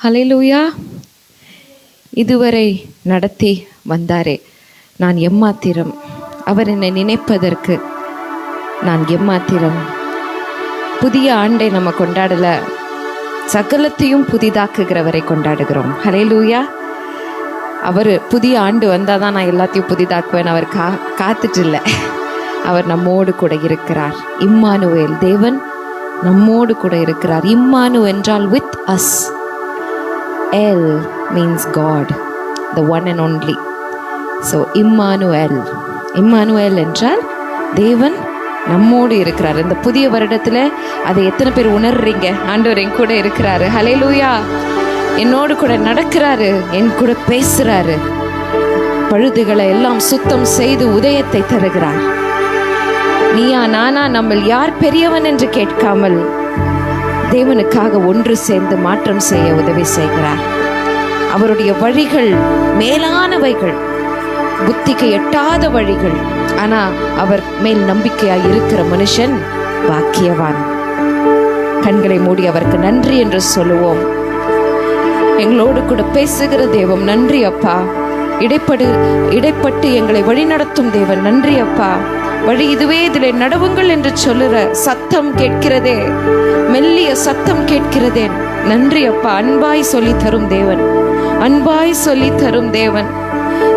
ஹல்லேலூயா. இதுவரை நடத்தி வந்தாரே, நான் எம்மாத்திரம். அவர் என்னை நினைப்பதற்கு நான் எம்மாத்திரம். புதிய ஆண்டை நம்ம கொண்டாடல, சகலத்தையும் புதிதாக்குகிறவரை கொண்டாடுகிறோம். ஹல்லேலூயா. அவர் புதிய ஆண்டு வந்தால் தான் நான் எல்லாத்தையும் புதிதாக்குவேன். அவர் காத்துட்டு இல்லை. அவர் நம்மோடு கூட இருக்கிறார். இம்மானுவேல், தேவன் நம்மோடு கூட இருக்கிறார். இம்மானு என்றால் with us. El means God, the one and only. So Immanuel, Immanuel என்றால் தேவன் நம்மோடு இருக்கிறார். இந்த புதிய வருடத்தில் அதை எத்தனை பேர் உணர்றீங்க? ஆண்டவர் என் கூட இருக்கிறாரு. ஹல்லேலூயா. என்னோடு கூட நடக்கிறாரு, என் கூட பேசுறாரு. பழுதுகளை எல்லாம் சுத்தம் செய்து உதயத்தை தருகிறார். நீயா நானா, நம்ம யார் பெரியவன் என்று கேட்காமல் தேவனுக்காக ஒன்று சேர்ந்து மாற்றம் செய்ய உதவி செய்கிறார். அவருடைய வழிகள் மேலானவைகள், புத்திக்கு எட்டாத வழிகள். ஆனா அவர் மேல் நம்பிக்கையாய் இருக்கிற மனுஷன் பாக்கியவான். கண்களை மூடி அவருக்கு நன்றி என்று சொல்லுவோம். எங்களோடு கூட பேசுகிற தேவன் நன்றி அப்பா. இடைப்பட்டு எங்களை வழிநடத்தும் தேவன் நன்றி அப்பா. வழி இதுவே, இதில் நடவுங்கள் என்று சொல்லுற சத்தம் கேட்கிறதே, மெல்லிய சத்தம் கேட்கிறதே. நன்றி அப்பா. அன்பாய் சொல்லி தரும் தேவன், அன்பாய் சொல்லி தரும் தேவன்.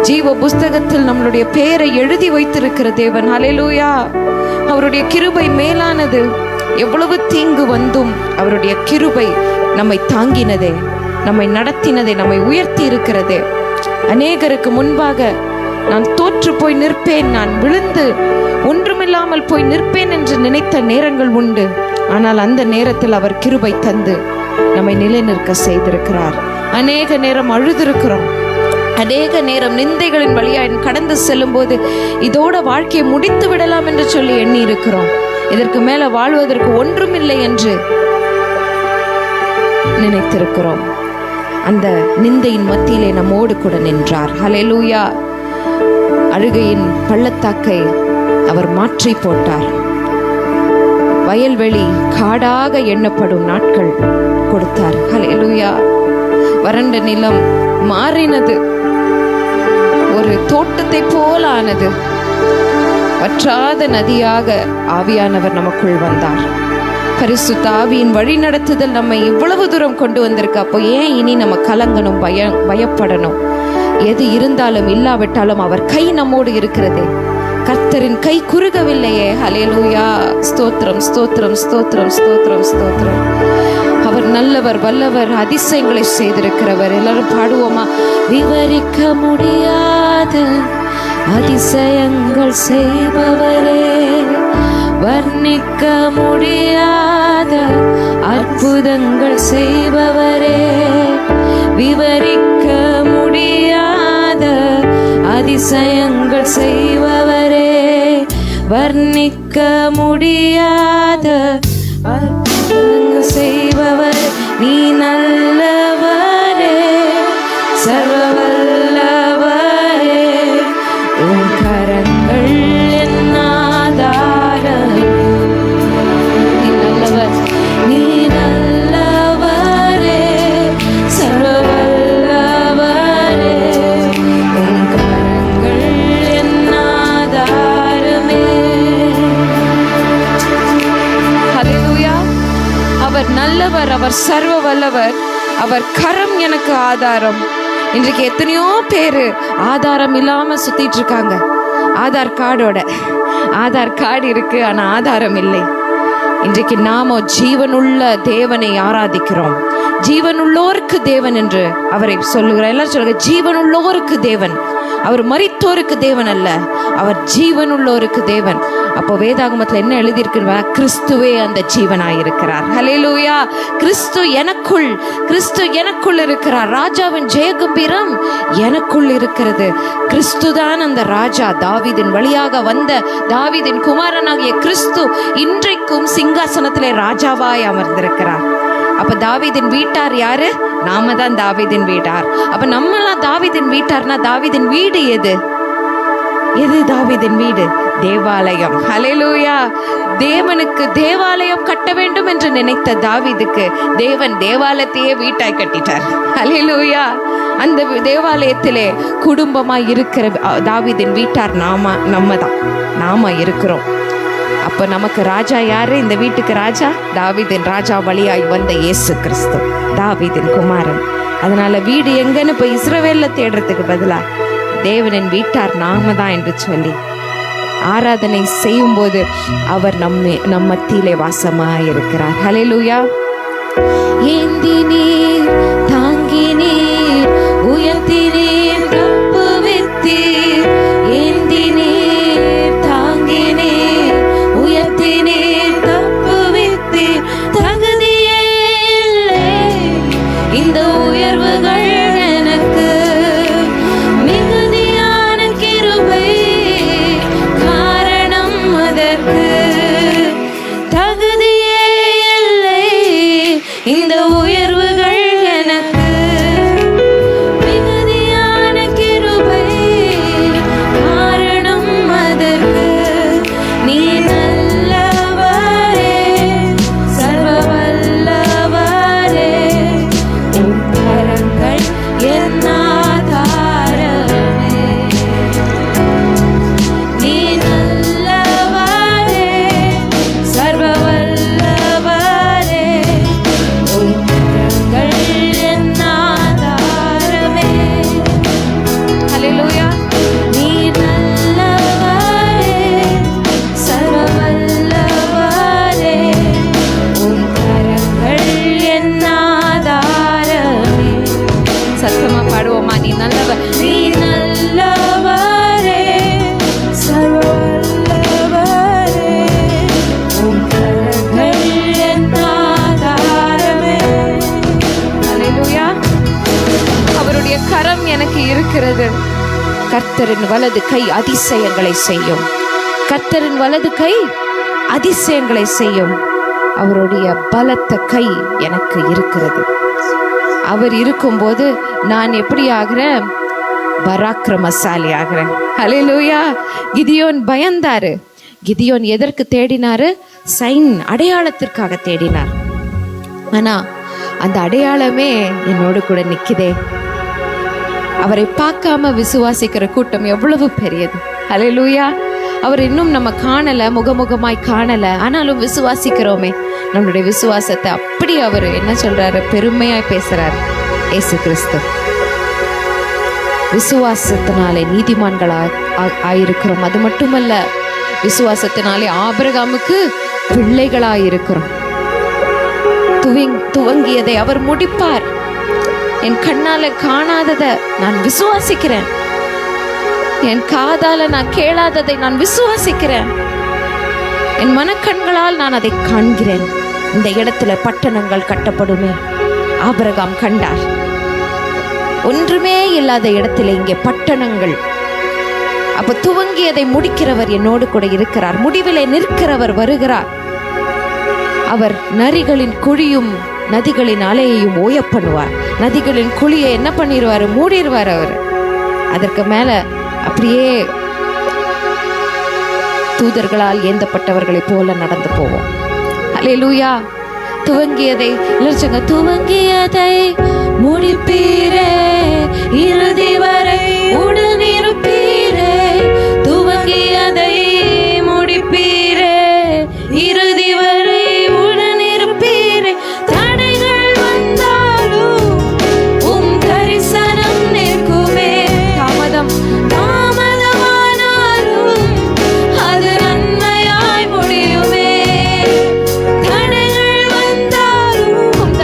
ஜீவ புஸ்தகத்தில் நம்மளுடைய பெயரை எழுதி வைத்திருக்கிற தேவன். ஹல்லேலூயா. அவருடைய கிருபை மேலானது. எவ்வளவு தீங்கு வந்தும் அவருடைய கிருபை நம்மை தாங்கினதே, நம்மை நடத்தினதே, நம்மை உயர்த்தி இருக்கிறதே. அநேகருக்கு முன்பாக நான் தோற்று போய் நிற்பேன், நான் விழுந்து ஒன்றுமில்லாமல் போய் நிற்பேன் என்று நினைத்த நேரங்கள் உண்டு. ஆனால் அந்த நேரத்தில் அவர் கிருபை தந்து நம்மை நிலைநிற்க செய்திருக்கிறார். அநேக நேரம் அழுதிருக்கிறோம், அநேக நேரம் நிந்தைகளின் வழியாய் கடந்து செல்லும் போது இதோட வாழ்க்கையை முடித்து விடலாம் என்று சொல்லி எண்ணி இருக்கிறோம். இதற்கு மேல வாழ்வதற்கு ஒன்றுமில்லை என்று நினைத்திருக்கிறோம். அந்த நிந்தையின் மத்தியிலே நம்மோடு கூட நின்றார். ஹல்லேலூயா. அழுகையின் பள்ளத்தாக்கை அவர் மாற்றி போட்டார். வயல்வெளி காடாக எண்ணப்படும் நாட்கள் கொடுத்தார். ஹல்லேலூயா. வறண்ட நிலம் மாறினது, ஒரு தோட்டத்தை போல ஆனது. வற்றாத நதியாக ஆவியானவர் நமக்குள் வந்தார். பரிசுத்த ஆவியின் வழி நடத்துதல் நம்மை இவ்வளவு தூரம் கொண்டு வந்திருக்கு. அப்போ ஏன் இனி நம்ம கலங்கணும், பயப்படணும்? எது இருந்தாலும் இல்லாவிட்டாலும் அவர் கை நம்மோடு இருக்கிறதே. கர்த்தரின் கை குறுகவில்லையே. ஹல்லேலூயா. ஸ்தோத்திரம், ஸ்தோத்திரம், ஸ்தோத்திரம், ஸ்தோத்திரம், ஸ்தோத்திரம். அவர் நல்லவர், வல்லவர், அதிசயங்களை செய்திருக்கிறவர். எல்லாரும் பாடுவோமா? விவரிக்க முடியாத அதிசயங்கள் செய்பவரே, வர்ணிக்க முடியாத அற்புதங்கள் செய்பவரே, விவரிக்க முடியாத அதிசயங்கள் செய்பவரே, வர்ணிக்க முடியாத அற்புதங்கள் செய்பவர். நீ நல்லவரே, சர்வவல்லவரே, உன் கரங்கள் என் ஆதாரம். நீ நல்லவர், நீ நல்லவரே, சர்வவல்லவரே, உன் கரங்கள் என் ஆதாரமே. ஹல்லேலூயா. அவர் நல்லவர், அவர் சர்வ வல்லவர், அவர் கரம் எனக்கு ஆதாரம். இன்றைக்கு எத்தனையோ பேரு ஆதாரம் இல்லாம சுத்திட்டு இருக்காங்க. ஆதார் கார்டு இருக்கு, ஆனா ஆதாரம் இல்லை. இன்றைக்கு நாம ஜீவனுள்ள தேவனை ஆராதிக்கிறோம். ஜீவனுள்ளோருக்கு தேவன் என்று அவரை சொல்லுகிறார். எல்லாரும் சொல்லுங்க, ஜீவனுள்ளோருக்கு தேவன். அவர் மரித்தோருக்கு தேவன் அல்ல, அவர் ஜீவனுள்ளோருக்கு தேவன். அப்போ வேதாகமத்தில் என்ன எழுதியிருக்கிறா? கிறிஸ்துவே அந்த ஜீவனாயிருக்கிறார். ஹல்லேலூயா. கிறிஸ்து எனக்குள் இருக்கிறார். ராஜாவின் ஜெயகம்பீரம் எனக்குள் இருக்கிறது. கிறிஸ்து தான் அந்த ராஜா. தாவீதின் வழியாக வந்த தாவீதின் குமாரனாகிய கிறிஸ்து இன்றைக்கும் சிங்காசனத்திலே ராஜாவாய் அமர்ந்திருக்கிறார். அப்ப தாவீதின் வீட்டார் யாரு? நாம தான் தாவீதின் வீட்டார். அப்ப நம்மளாம் தாவீதின் வீட்டார்னா தாவீதின் வீடு எது? தாவீதின் வீடு? தேவாலயம். ஹல்லேலூயா. தேவனுக்கு தேவாலயம் கட்ட வேண்டும் என்று நினைத்த தாவீதுக்கு தேவன் தேவாலயத்தையே வீட்டாய் கட்டிட்டார். ஹல்லேலூயா. அந்த தேவாலயத்திலே குடும்பமாய் இருக்கிற தாவீதின் வீட்டார் நாம இருக்கிறோம். அப்ப நமக்கு ராஜா யாரு? இந்த வீட்டுக்கு ராஜா தாவீதின் ராஜா வழியாய் வந்த இயேசு கிறிஸ்து, தாவீதின் குமாரன். அதனால வீடு எங்கன்னு இப்ப இஸ்ரவேல்ல தேடுறதுக்கு பதிலா தேவனின் வீட்டார் நாம தான் என்று சொல்லி ஆராதனை செய்யும் போது அவர் நம்ம மத்தியிலே வாசமாய் இருக்கிறார். ஹல்லேலூயா. ஏந்தினீர், தாங்கினீர், உயர்த்தினீர், தப்புவித்தீர். ஏந்தினீர், தாங்கினீர், உயர்த்தினீர், தப்புவித்தீர். தகுதியே இல்லை இந்த உயர்வுகள் எனக்கு, மிகுதியான கிருபை காரணம் அதற்கு. தகுதியே இல்லை இந்த உயர்வுகள் எனக்கு, மிகுதியான கிருபை காரணம் அதற்கு. நீ நல்லவரே, சர்வ வல்லவரே, உம் கரங்கள் என் ஆதாரமே. நீ நல்லவரே, சர்வ வல்லவரே, உம் கரங்கள் என் ஆதாரமே. ஹல்லேலூயா. நீ நல்லவரே, சர்வ வல்லவரே, உம் கரங்கள் என் ஆதாரமே. சத்தமா பாடுவோமா? நீ நல்லவர், நீ நல்லவரே, சர்வ வல்லவரே, உம் கரங்கள் என் ஆதாரமே. ஹல்லேலூயா. அவருடைய கரம் எனக்கு இருக்கிறது. கர்த்தரின் வலது கை அதிசயங்களை செய்யும். கர்த்தரின் வலது கை அதிசயங்களை செய்யும். அவருடைய பலத்த கை எனக்கு இருக்கிறது. அவர் இருக்கும்போது நான் எப்படி ஆகிறேன்? பராக்கிரமசாலி ஆகிறேன். ஹல்லேலூயா. கிதியோன் பயந்தாரு. கிதியோன் எதற்கு தேடினாரு? சைன், அடையாளத்திற்காக தேடினார். ஆனா அந்த அடையாளமே என்னோடு கூட நிக்குதே. அவரை பார்க்காம விசுவாசிக்கிற கூட்டம் எவ்வளவு பெரியது. ஹல்லேலூயா. அவர் இன்னும் நம்ம காணல, முகமுகமாய் காணல, ஆனாலும் விசுவாசிக்கிறோமே. நம்மளுடைய விசுவாசத்தை அப்படி அவர் என்ன சொல்றாரு? பெருமையாய் பேசுறாரு இயேசு கிறிஸ்து. விசுவாசத்தினாலே நீதிமான்களா ஆயிருக்கிறோம். அது மட்டுமல்ல, விசுவாசத்தினாலே ஆபிரகாமுக்கு பிள்ளைகளாயிருக்கிறோம். துவங்கியதை அவர் முடிப்பார். என் கண்ணால காணாததை நான் விசுவாசிக்கிறேன். என் காதால நான் கேளாததை நான் விசுவாசிக்கிறேன். என் மனக்கண்களால் நான் அதை காண்கிறேன். இந்த இடத்துல பட்டணங்கள் கட்டப்படுமே. ஆபிரகாம் கண்டார். ஒன்றுமே இல்லாத இடத்துல இங்கே பட்டணங்கள். அப்ப துவங்கியதை முடிக்கிறவர் என்னோடு கூட இருக்கிறார். முடிவிலே நிற்கிறவர் வருகிறார். அவர் நரிகளின் குழியும் நதிகளின் அலையையும் ஓய பண்ணுவார். நதிகளின் குழியை என்ன பண்ணிடுவார்? மூடிடுவார் அவர். அதற்கு மேல அப்படியே தூதர்களால் ஏந்தப்பட்டவர்களைப் போல நடந்து போவோம். ஹல்லேலூயா. துவங்கியதை துவங்கியதை முடிப்பீரே, இறுதி வரை உடனிருப்பீரே. துவங்கியதை முடிப்பீரே, இறுதி வரை உடனிருப்பீரே. தடைகள் வந்தாலும் உம் தரிசனம் நிற்குமே. தாமதமானாலும் அது நன்மையாய் முடியுமே. தடைகள் வந்தாலும் உம்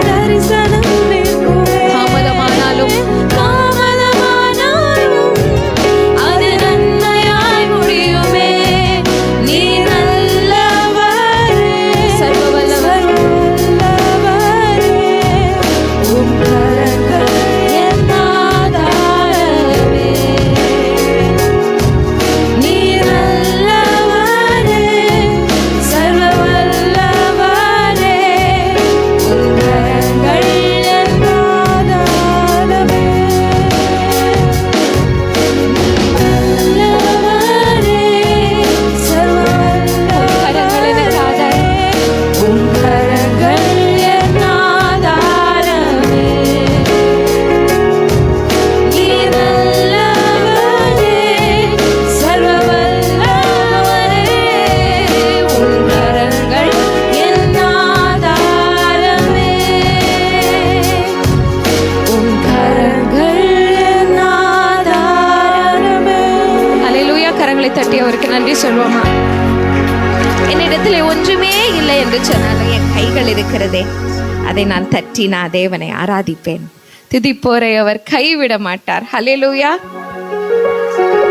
தரிசனம் சொல்வோமா? என்னிடத்தில் ஒன்றுமே இல்லை என்று சொன்னாலும் என் கைகள் இருக்கிறதே, அதை நான் தட்டி நான் தேவனை ஆராதிப்பேன். துதிப்போரை அவர் கைவிட மாட்டார். ஹல்லேலூயா.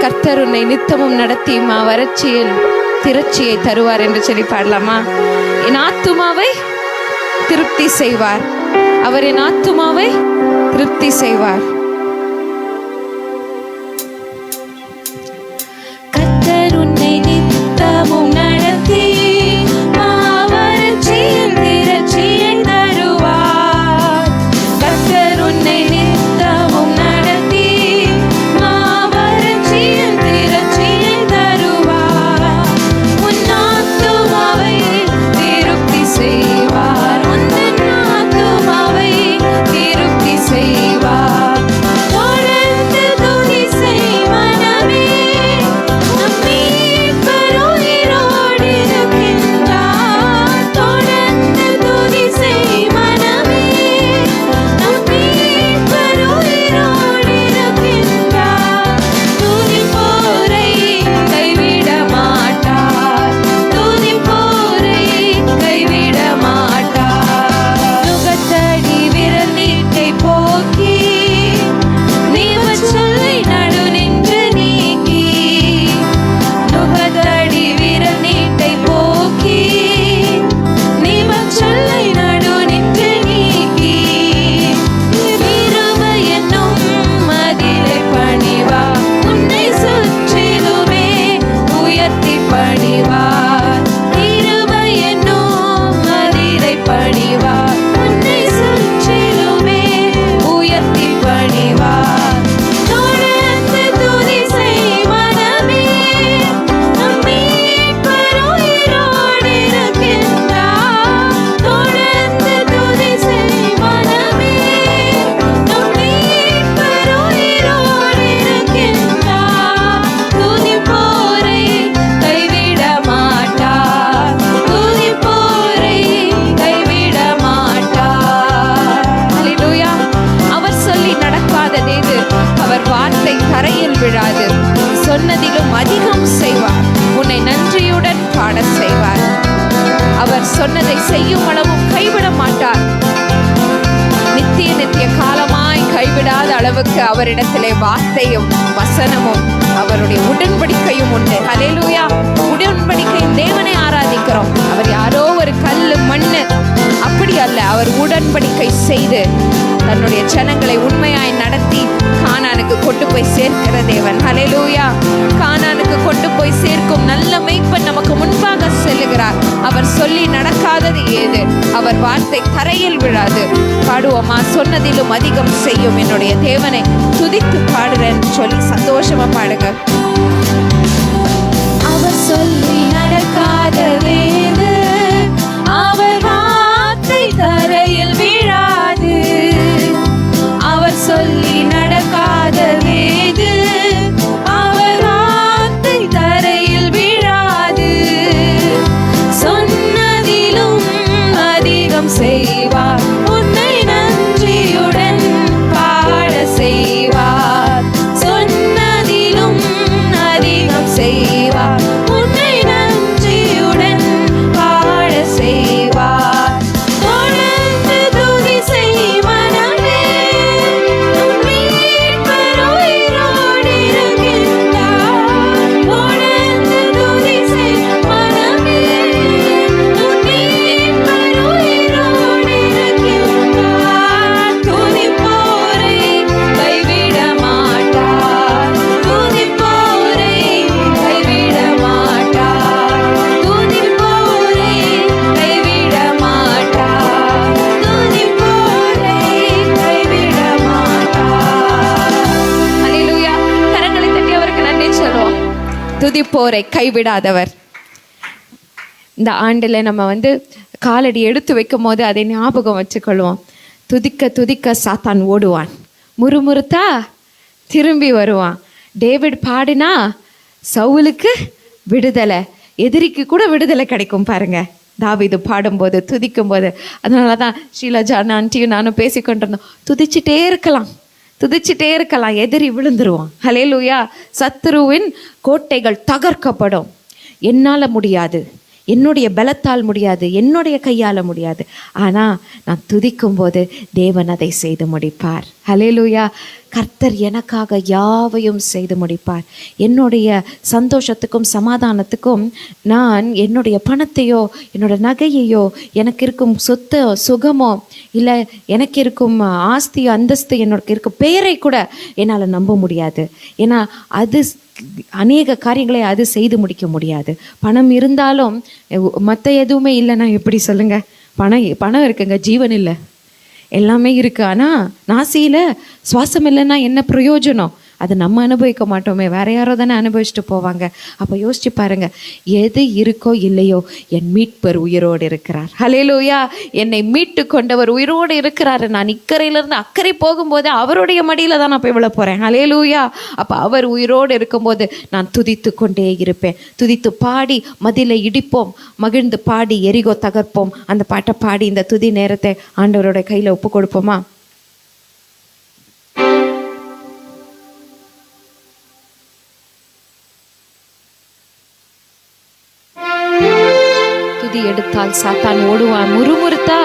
கர்த்தர் உன்னை நித்தமும் நடத்தி வறட்சியில் திரட்சியை தருவார் என்று சொல்லி பாடலாமா? என் ஆத்துமாவை திருப்தி செய்வார். அவர் என் ஆத்துமாவை திருப்தி செய்வார். கர்த்தர் உன்னை நித்தமும் நடத்தி வறட்சியில் திரட்சியை தருவார். கர்த்தர் உன்னை நித்தமும் நடத்தி வறட்சியில் திரட்சியை தருவார். உன் ஆத்துமாவை திருப்தி செய்வார். உன் ஆத்துமாவை திருப்தி செய்வார். தொடர்ந்து துதி செய் மனமே, நம் மீட்பர் உயிரோடு இருக்கின்றார். தொடர்ந்து துதி செய் மனமே, நம் மீட்பர் உயிரோடு இருக்கின்றார். துதிப்போரை கைவிட மாட்டார். துதிப்போரை கைவிட மாட்டார். நுகத்தடி விரல் நீட்டை போக்கி நீவச்சொல்லை நடு நின்று நீக்கி. நுகத்தடி விரல் நீட்டை போக்கி நீவச்சொல்லை நடு நின்று நீக்கி. கிருபை என்னும் மதிலை பணிவார். உன்னை சுற்றிலுமே உயர்த்தி பணிவார். கிருபை என்னும் மதிலை பணிவார். உன்னை சுற்றிலுமே உயர்த்தி பணிவார். தொடர்ந்து துதி செய் மனமே, நம் மீட்பர் உயிரோடு இருக்கின்றார். தொடர்ந்து துதி செய் மனமே, நம் மீட்பர் உயிரோடு இருக்கின்றார். துதிப்போரை கைவிட மாட்டார். துதிப்போரை கைவிட மாட்டார். ஹல்லேலூயா. அவர் சொல்லி நடக்காததேது, அவர் வார்த்தை தரையில் விழாது. சொன்னதிலும் அதிகம் செய்வார். உன்னை நன்றியுடன் பாட செய்வார். அவர் சொன்னதை செய்யும் அளவும் கைவிட மாட்டார். நித்திய நித்திய காலமாய் கைவிடாத அளவுக்கு அவரிடத்திலே வார்த்தையும் வசனமும் அவருடைய உடன்படிக்கையும் உண்டு. ஹல்லேலூயா. உடன்படிக்கையின் தேவனை ஆராதிக்கிறோம். அவர் யாரோ ஒரு கல்லு மண்ணு அப்படி அல்ல. அவர் உடன்படிக்கை செய்து தன்னுடைய ஜனங்களை உண்மையாய் நடத்தி கானானுக்கு கொண்டு போய் சேர்க்கிற தேவன். ஹல்லேலூயா. கானானுக்கு கொண்டு போய் சேர்க்கும் நல்ல மேய்ப்பன் நமக்கு முன்பாக செல்லுகிறார். அவர் சொல்லி நடக்காதது ஏது? அவர் வார்த்தை தரையில் விழாது. பாடுவோமா? சொன்னதிலும் அதிகம் செய்யும் என்னுடைய தேவனை துதித்து பாடுறேன்னு சொல்லி சந்தோஷமா பாடுங்க. அவர் சொல்லி நடக்காததேது, அவர் வார்த்தை தரையில் விழாது. அவர் சொல்லி நடக்காததேது, அவர் வார்த்தை தரையில் விழாது. சொன்னதிலும் அதிகம் செய்வார். உன்னை நன்றியுடன் பாட செய்வார். சொன்னதிலும் அதிகம் செய்வார். உன்னை நன்றியுடன் பாட செய்வார். தொடர்ந்து துதி செய் மனமே, நம் மீட்பர் உயிரோடு இருக்கின்றார். தொடர்ந்து துதி செய் மனமே, நம் மீட்பர் உயிரோடு இருக்கின்றார். துதிப்போரை கைவிட மாட்டார். துதிப்போரை கைவிட மாட்டார். துதிப்போரை கைவிட மாட்டார். துதிப்போரை கைவிட மாட்டார். ஹல்லேலூயா. கரங்களை தட்டி அவருக்கு நன்றி சொல்லுவோம். துதிப்போரை கைவிடாதவர். இந்த ஆண்டில் நம்ம காலடி எடுத்து வைக்கும் போது அதை ஞாபகம் வச்சுக்கொள்வோம். துதிக்க துதிக்க சாத்தான் ஓடுவான், முறுமுறுத்தா திரும்பி வருவான். டேவிட் பாடினா சவுலுக்கு விடுதலை, எதிரிக்கு கூட விடுதலை கிடைக்கும் பாருங்க. தாவீது பாடும்போது துதிக்கும் போது. அதனால தான் ஷீலாஜா ஆண்டியும் நானும் பேசிக்கொண்டிருந்தோம். துதிச்சுட்டே இருக்கலாம், துதிச்சுட்டே இருக்கலாம், எதிரி விழுந்துருவான். ஹல்லேலூயா. சத்துருவின் கோட்டைகள் தகர்க்கப்படும். என்னால் முடியாது, என்னுடைய பலத்தால் முடியாது, என்னுடைய கையால் முடியாது. ஆனால் நான் துதிக்கும் போது தேவன் அதை செய்து முடிப்பார். ஹல்லேலூயா. கர்த்தர் எனக்காக யாவையும் செய்து முடிப்பார். என்னுடைய சந்தோஷத்துக்கும் சமாதானத்துக்கும் நான் என்னுடைய பணத்தையோ என்னோட நகையையோ எனக்கு இருக்கும் சொத்து சுகமோ இல்லை எனக்கு இருக்கும் ஆஸ்தியோ அந்தஸ்து எனக்கு இருக்கும் பெயரை கூட என்னால் நம்ப முடியாது. ஏன்னா அது அநேக காரியங்களை அது செய்து முடிக்க முடியாது. பணம் இருந்தாலும் மற்ற எதுவுமே இல்லைன்னா எப்படி சொல்லுங்க? பணம் இருக்குங்க, ஜீவன் இல்லை, எல்லாமே இருக்கு. ஆனால் நாசியில் சுவாசம் இல்லைன்னா என்ன பிரயோஜனம்? அது நம்ம அனுபவிக்க மாட்டோமே, வேற யாரோ தானே அனுபவிச்சுட்டு போவாங்க. அப்போ யோசிச்சு பாருங்க, எது இருக்கோ இல்லையோ என் மீட்பர் உயிரோடு இருக்கிறார். ஹல்லேலூயா. என்னை மீட்டு கொண்டவர் உயிரோடு இருக்கிறாரு. நான் இக்கரையிலிருந்து அக்கறை போகும்போது அவருடைய மடியில தான் நான் போய் விழ போறேன். ஹல்லேலூயா. அப்போ அவர் உயிரோடு இருக்கும்போது நான் துதித்து கொண்டே இருப்பேன். துதித்து பாடி மதிலை இடிப்போம், மகிழ்ந்து பாடி எரிகோ தகர்ப்போம். அந்த பாட்டை பாடி இந்த துதி நேரத்தை ஆண்டவரோட கையில ஒப்பு கொடுப்போமா? எடுத்தால் சாத்தான் ஓடுவான், முறுமுறுத்தா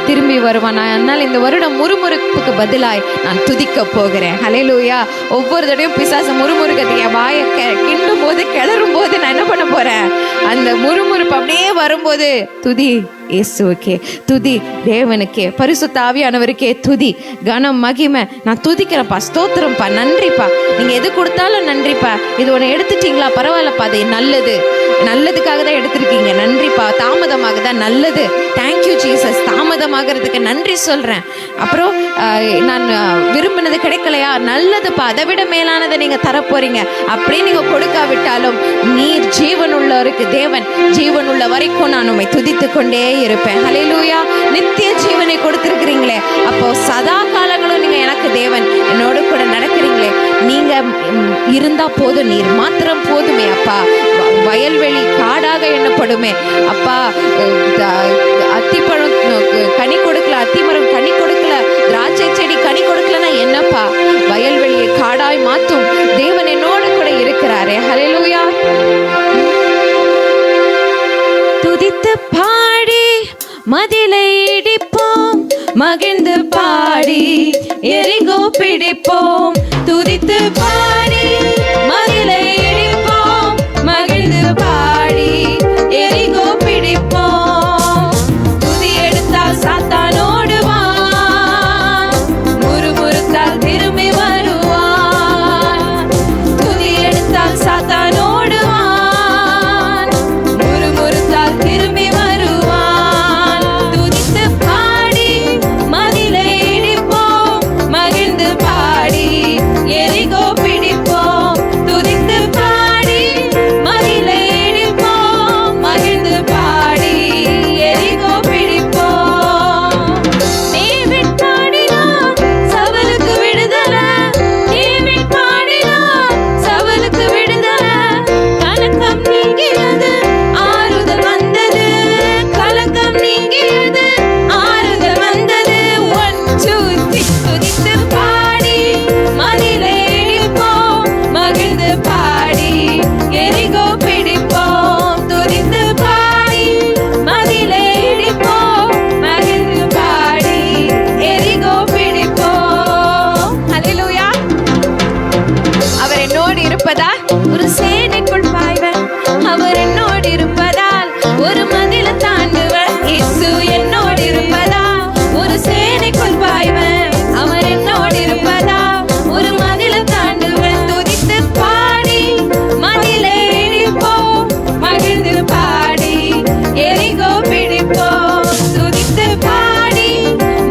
திரும்பி வருவான். அதனால் இந்த வருடம் முறுமுறுப்புக்கு பதிலாய் நான் துதிக்க போகிறேன். ஹல்லேலூயா. ஒவ்வொரு தடையும் பிசாசு முறுமுறுக்கிறது என் வாயை கிண்டும் போது கிளறும் போது நான் என்ன பண்ண போறேன்? அந்த முறுமுறுப்பு அப்படியே வரும்போது துதி இயேசுவுக்கே, துதி தேவனுக்கே, பரிசுத்த ஆவியானவருக்கே துதி, கனம், மகிமை. நான் துதிக்கிறேன்ப்பா, ஸ்தோத்திரம்ப்பா, நன்றிப்பா. நீங்க எது கொடுத்தாலும் நன்றிப்பா. இது ஒன்று எடுத்துட்டீங்களா, பரவாயில்லப்பா, அது நல்லது, நல்லதுக்காக தான் எடுத்திருக்கீங்க, நன்றிப்பா. தாமதமாக தான் நல்லது, தேங்க்யூ ஜீசஸ். தாமதமாகிறதுக்கு நன்றி சொல்றேன். அப்புறம் நான் விரும்பினது கிடைக்கலையா, நல்லதுப்பா, அதை விட மேலானதை நீங்க தரப்போறீங்க. அப்படியே நீங்க கொடுக்காவிட்டாலும் நீர் ஜீவனுள்ளவருக்கு தேவன், ஜீவனுள்ள வரைக்கும் நான் உம்மை துதித்து கொண்டே இருப்பேன். ஹல்லேலூயா. நித்திய ஜீவனை கொடுத்திருக்கிறீங்களே, அப்போ சதா காலங்களும் நீங்க எனக்கு தேவன், என்னோடு கூட நடக்கிறீங்களே. நீங்க இருந்தா போதும், நீர் மாத்திரம் போதுமே அப்பா. வயல்வெளி காடாக எண்ணப்படுமே அப்பா. அத்திப்பழம் கனி கொடுக்கல, அத்திமரம் கனி கொடுக்கல, திராட்சை செடி கனி கொடுக்கலன்னா என்னப்பா? வயல்வெளியை காடாய் மாற்றும் தேவன் என்னோடு கூட இருக்கிறாரே. ஹல்லேலூயா. துதித்து பாடி மதிலை இடிப்போம், மகிழ்ந்து பாடி எரிகோ பிடிப்போம். துதித்து பாடி மதிலை இடிப்போம், மகிழ்ந்து பாடி எரிகோ பிடிப்போம். துதி எடுத்தால் சாத்தான் ஓடுவான், முறுமுறுத்தால் திரும்பி வருவான். துதி எடுத்தால் சாத்தான் ஓடுவான், முறுமுறுத்தால் திரும்பி வருவான். துதித்து பாடி மதிலை இடிப்போம், மகிழ்ந்து பாடி எரிகோ பிடிப்போம். துதித்து பாடி மதிலை இடிப்போம், மகிழ்ந்து பாடி எரிகோ பிடிப்போம். டேவிட் பாடினான் சவுலுக்கு விடுதலை, டேவிட் பாடினான் சவுலுக்கு விடுதலை. கலக்கம் நீங்கியது, ஆறுதல் வந்தது, கலக்கம் நீங்கியது, ஆறுதல் வந்தது. 1 2 3 துதித்து பாடி மதிலை இடிப்போம், மகிழ்ந்து பாடி எரிகோ பிடிப்போம். துதித்து பாடி மதிலை இடிப்போம், மகிழ்ந்து பாடி எரிகோ பிடிப்போம். ஹல்லேலூயா. அவர் என்னோடு இருப்பதால் ஒரு சேனைக்குள் பாய்வர், அவர் என்னோடு இருப்பதால் ஒரு மதிலை தாண்டுவர். இயேசு என்னோடு இருப்பதால் ஒரு சேனைக்குள் பாய்வர், அவர் என்னோடு இருப்பதால் ஒரு மதிலை தாண்டுவர். துதித்து பாடி மதிலை இடிப்போம், மகிழ்ந்து பாடி எரிகோ பிடிப்போம். துதித்து பாடி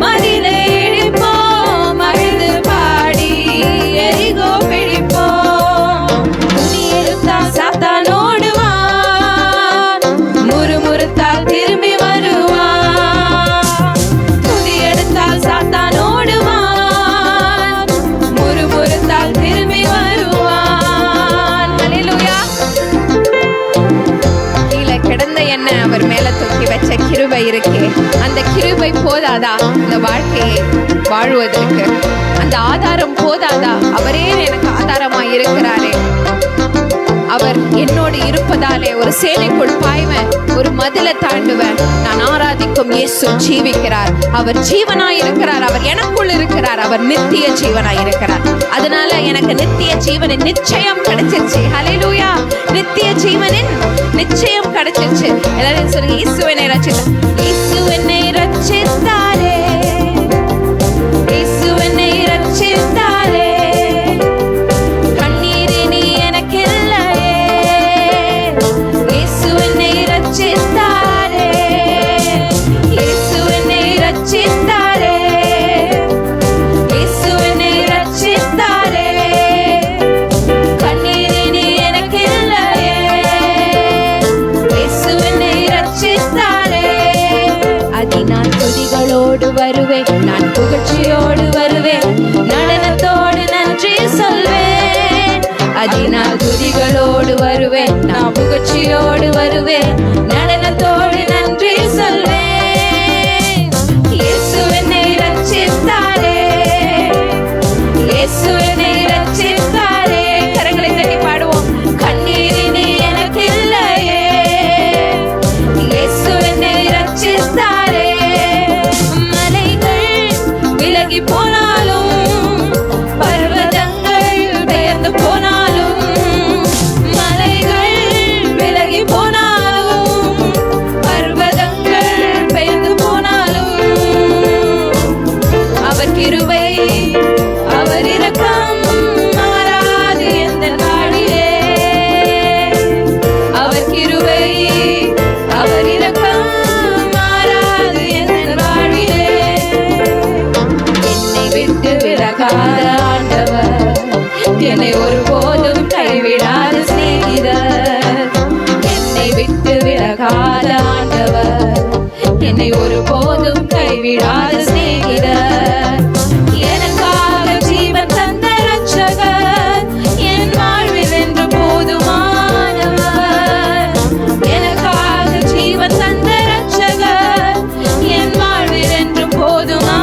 மதிலை இடிப்போம், மகிழ்ந்து பாடி எரிகோ பிடிப்போம். துதி எடுத்தால் சாத்தான் ஓடுவான், முறுமுறுத்தால் திரும்பி வருவான். துதி எடுத்தால் சாத்தான் ஓடுவான், முறுமுறுத்தால் திரும்பி வருவான். ஹல்லேலூயா. கீழே கிடந்த எண்ணெய் அவர் மேல தூக்கி வச்ச கிருபை இருக்கே, அந்த கிருபை போதாதா இந்த வாழ்க்கையை வாழ்வதற்கு? அந்த ஆதாரம் போதாதா? அவரே எனக்கு ஆதாரமாய் இருக்கிறாரே. அவர் என்னோடு இருப்பதாலே ஒரு சேனைக்குள் பாய்வேன், ஒரு மதிலை தாண்டுவேன். நான் ஆராதிக்கும் இயேசு ஜீவிக்கிறார். அவர் ஜீவனாய் இருக்கிறார். அவர் எனக்குள் இருக்கிறார். அவர் நித்திய ஜீவனாய் இருக்கிறார். அதனால எனக்கு நித்திய ஜீவனின் நிச்சயம் கிடைச்சிருச்சு. ஹல்லேலூயா. நித்திய ஜீவனின் நிச்சயம் கிடைச்சிருச்சு. எல்லாரும் சொல்லுங்க, இயேசு என்னை ரட்சித்தார். இயேசு என்னை ரட்சித்தாரே, இயேசு என்னை ரட்சித்தாரே, வருவேன், நான் புகழ்ச்சியோடு வருவேன், நடனத்தோடு நன்றி சொல்வேன். அதினால் துதிகளோடு வருவேன், நான் புகழ்ச்சியோடு வருவேன், நடனத்தோடு நன்றி சொல்வேன். இயேசு என்னை ரட்சித்தாரே, இயேசு என்னை ரட்சித்தாரே. கரங்களை தட்டி பாடுவோம். கண்ணீரினி எனக்கு இல்லையே, இயேசு என்னை ரட்சித்தாரே. விலகி போனாலும், பர்வதங்கள் பெயர்ந்து போனாலும், மலைகள் விலகி போனாலும், பர்வதங்கள் பெயர்ந்து போனாலும், அவர் கிருபை அவர் இரக்கம் மாறாது எந்தன் வாழ்விலே. அவர் கிருபை அவர் இரக்கம் மாறாது எந்தன் வாழ்விலே. விட்டு விலகாத ஆண்டவர், என்னை ஒருபோதும் கைவிடாத சிநேகிதர். என்னை விட்டு விலகாத ஆண்டவர், என்னை ஒருபோதும் கைவிடாத சிநேகிதர். எனக்காக ஜீவன் தந்த ரட்சகர், என் வாழ்வில் என்று போதுமானவர். எனக்காக ஜீவன் தந்த ரட்சகர், என் வாழ்வில் என்று போதுமானவர்.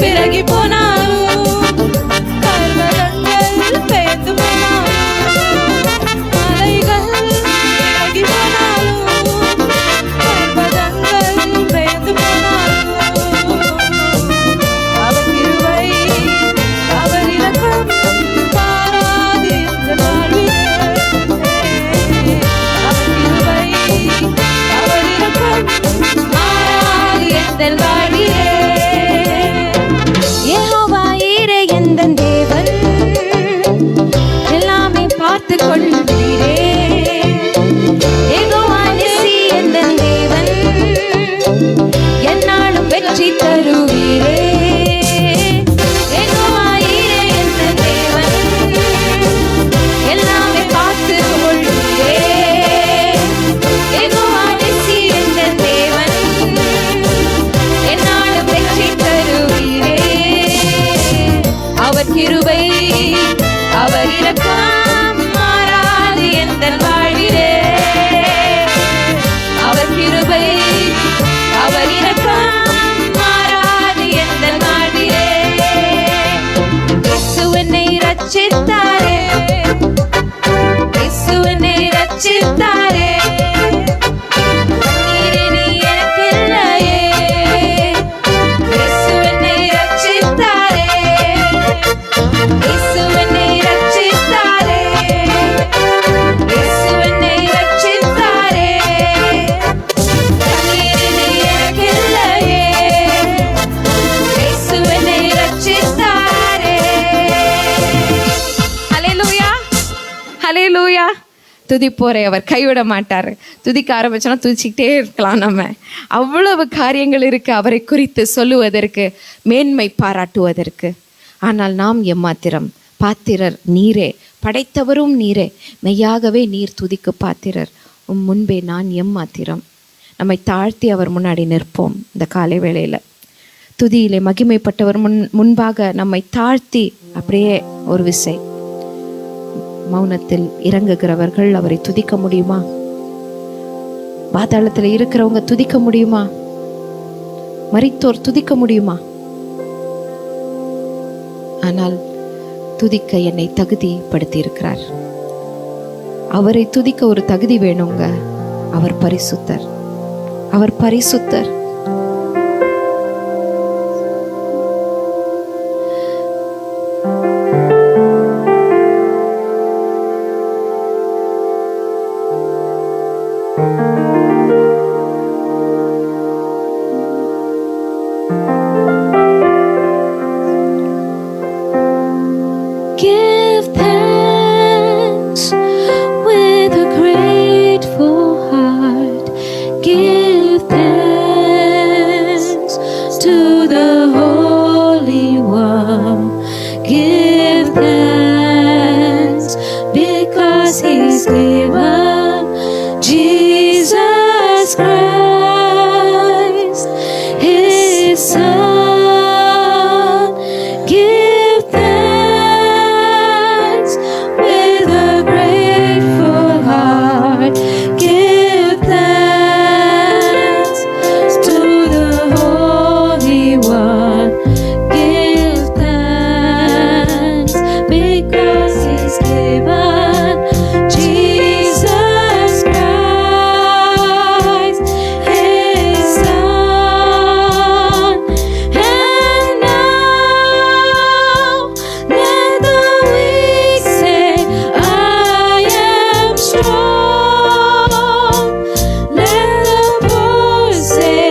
விலகி போனாலும், பர்வதங்கள் பெயர்ந்து போனாலும், மலைகள் விலகி போனாலும், பர்வதங்கள் பெயர்ந்து போனாலும், அவர் கிருபை அவர் இரக்கம் மாறாது எந்தன் வாழ்விலே. அவர் கிருபை அவர் இரக்கம் மாறாது எந்தன் வாழ்விலே. எந்தன் தேவன் எல்லாமே பார்த்து கொள்கிறீரே. யெகோவா நிசி எந்தன் தேவன், என்னாலும் வெற்றி தருவீரே. யெகோவா ஈரே எந்தன் தேவன், எல்லாமே பார்த்து கொள்கிறீரே. யெகோவா நிசி எந்தன் தேவன், என்னாலும் வெற்றி தருவீரே. அவர் கிருபை அவர் இரக்கம் மாறாது எந்தன் வாழ்விலே. அவர் கிருபை அவர் இரக்கம் மாறாது எந்தன் வாழ்விலே. இயேசு என்னை ரட்சித்தாரே, இயேசு என்னை ரட்சித்தாரே. கண்ணீரினி எனக்கு இல்லையே, இயேசு என்னை ரட்சித்தாரே, இயேசு என்னை ரட்சித்தாரே, இயேசு என்னை ரட்சித்தாரே. கண்ணீரினி எனக்கு இல்லையே, இயேசு என்னை ரட்சித்தாரே. ஹல்லேலூயா, ஹல்லேலூயா. துதிப்போரை அவர் கைவிட மாட்டார். துதிக்க ஆரம்பிச்சோன்னா துதிச்சுக்கிட்டே இருக்கலாம். நம்ம அவ்வளவு காரியங்கள் இருக்கு அவரை குறித்து சொல்லுவதற்கு, மேன்மை பாராட்டுவதற்கு. ஆனால் நாம் எம்மாத்திரம்? பாத்திரர் நீரே, படைத்தவரும் நீரே, மெய்யாகவே நீர் துதிக்கு பாத்திரர். முன்பே நான் எம்மாத்திரம்? நம்மை தாழ்த்தி அவர் முன்னாடி நிற்போம். இந்த காலை வேளையில் துதியிலே மகிமைப்பட்டவர் முன்பாக நம்மை தாழ்த்தி அப்படியே ஒரு விசை மௌனத்தில் இறங்குகிறவர்கள் அவரை துதிக்க முடியுமா? பாதாளத்தில் இருக்கிறவங்க துதிக்க முடியுமா? மரித்தோர் துதிக்க முடியுமா? ஆனால் துதிக்க என்னை தகுதிப்படுத்தி இருக்கிறார். அவரை துதிக்க ஒரு தகுதி வேணுங்க. அவர் பரிசுத்தர், அவர் பரிசுத்தர். Give thanks with a grateful heart. Give thanks to the Holy One. Give thanks because He's given Jesus Christ, His Son. Give thanks with a grateful heart. Give thanks to the Holy One. Give thanks because He's given Jesus Christ, His Son. And now let the weak say, I am strong. Let the poor say,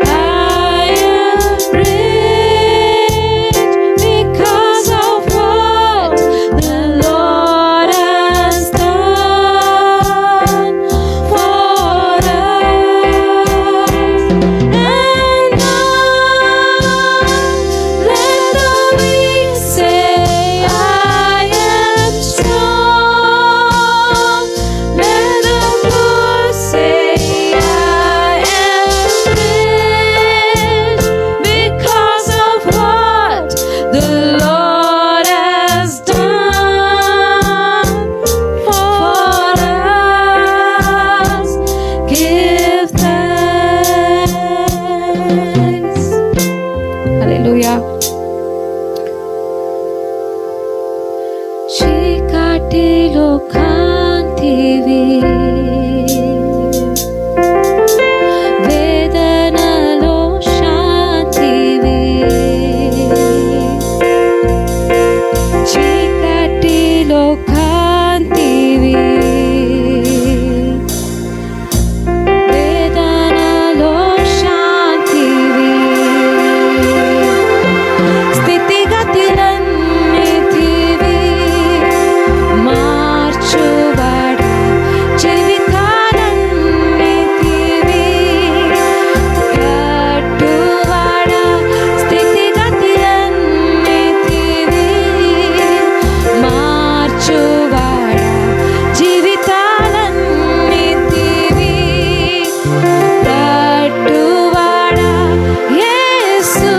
I am rich because of what the Lord has done for us. And now let the weak say, I am strong. Let the poor say, I am rich because of what the Lord has done for us. Give thanks. Hallelujah. చీకటిలో కాంతివి, వేదనలో శాంతివి. చీకటిలో కాంతివి, వేదనలో శాంతివి. స్థితిగతులన్నిటివి మార్చువాడ, జీవితాలన్నిటివి కట్టువాడ. స్థితిగతులన్నిటివి మార్చువాడ, జీవితాలన్నిటివి కట్టువాడ. యేసు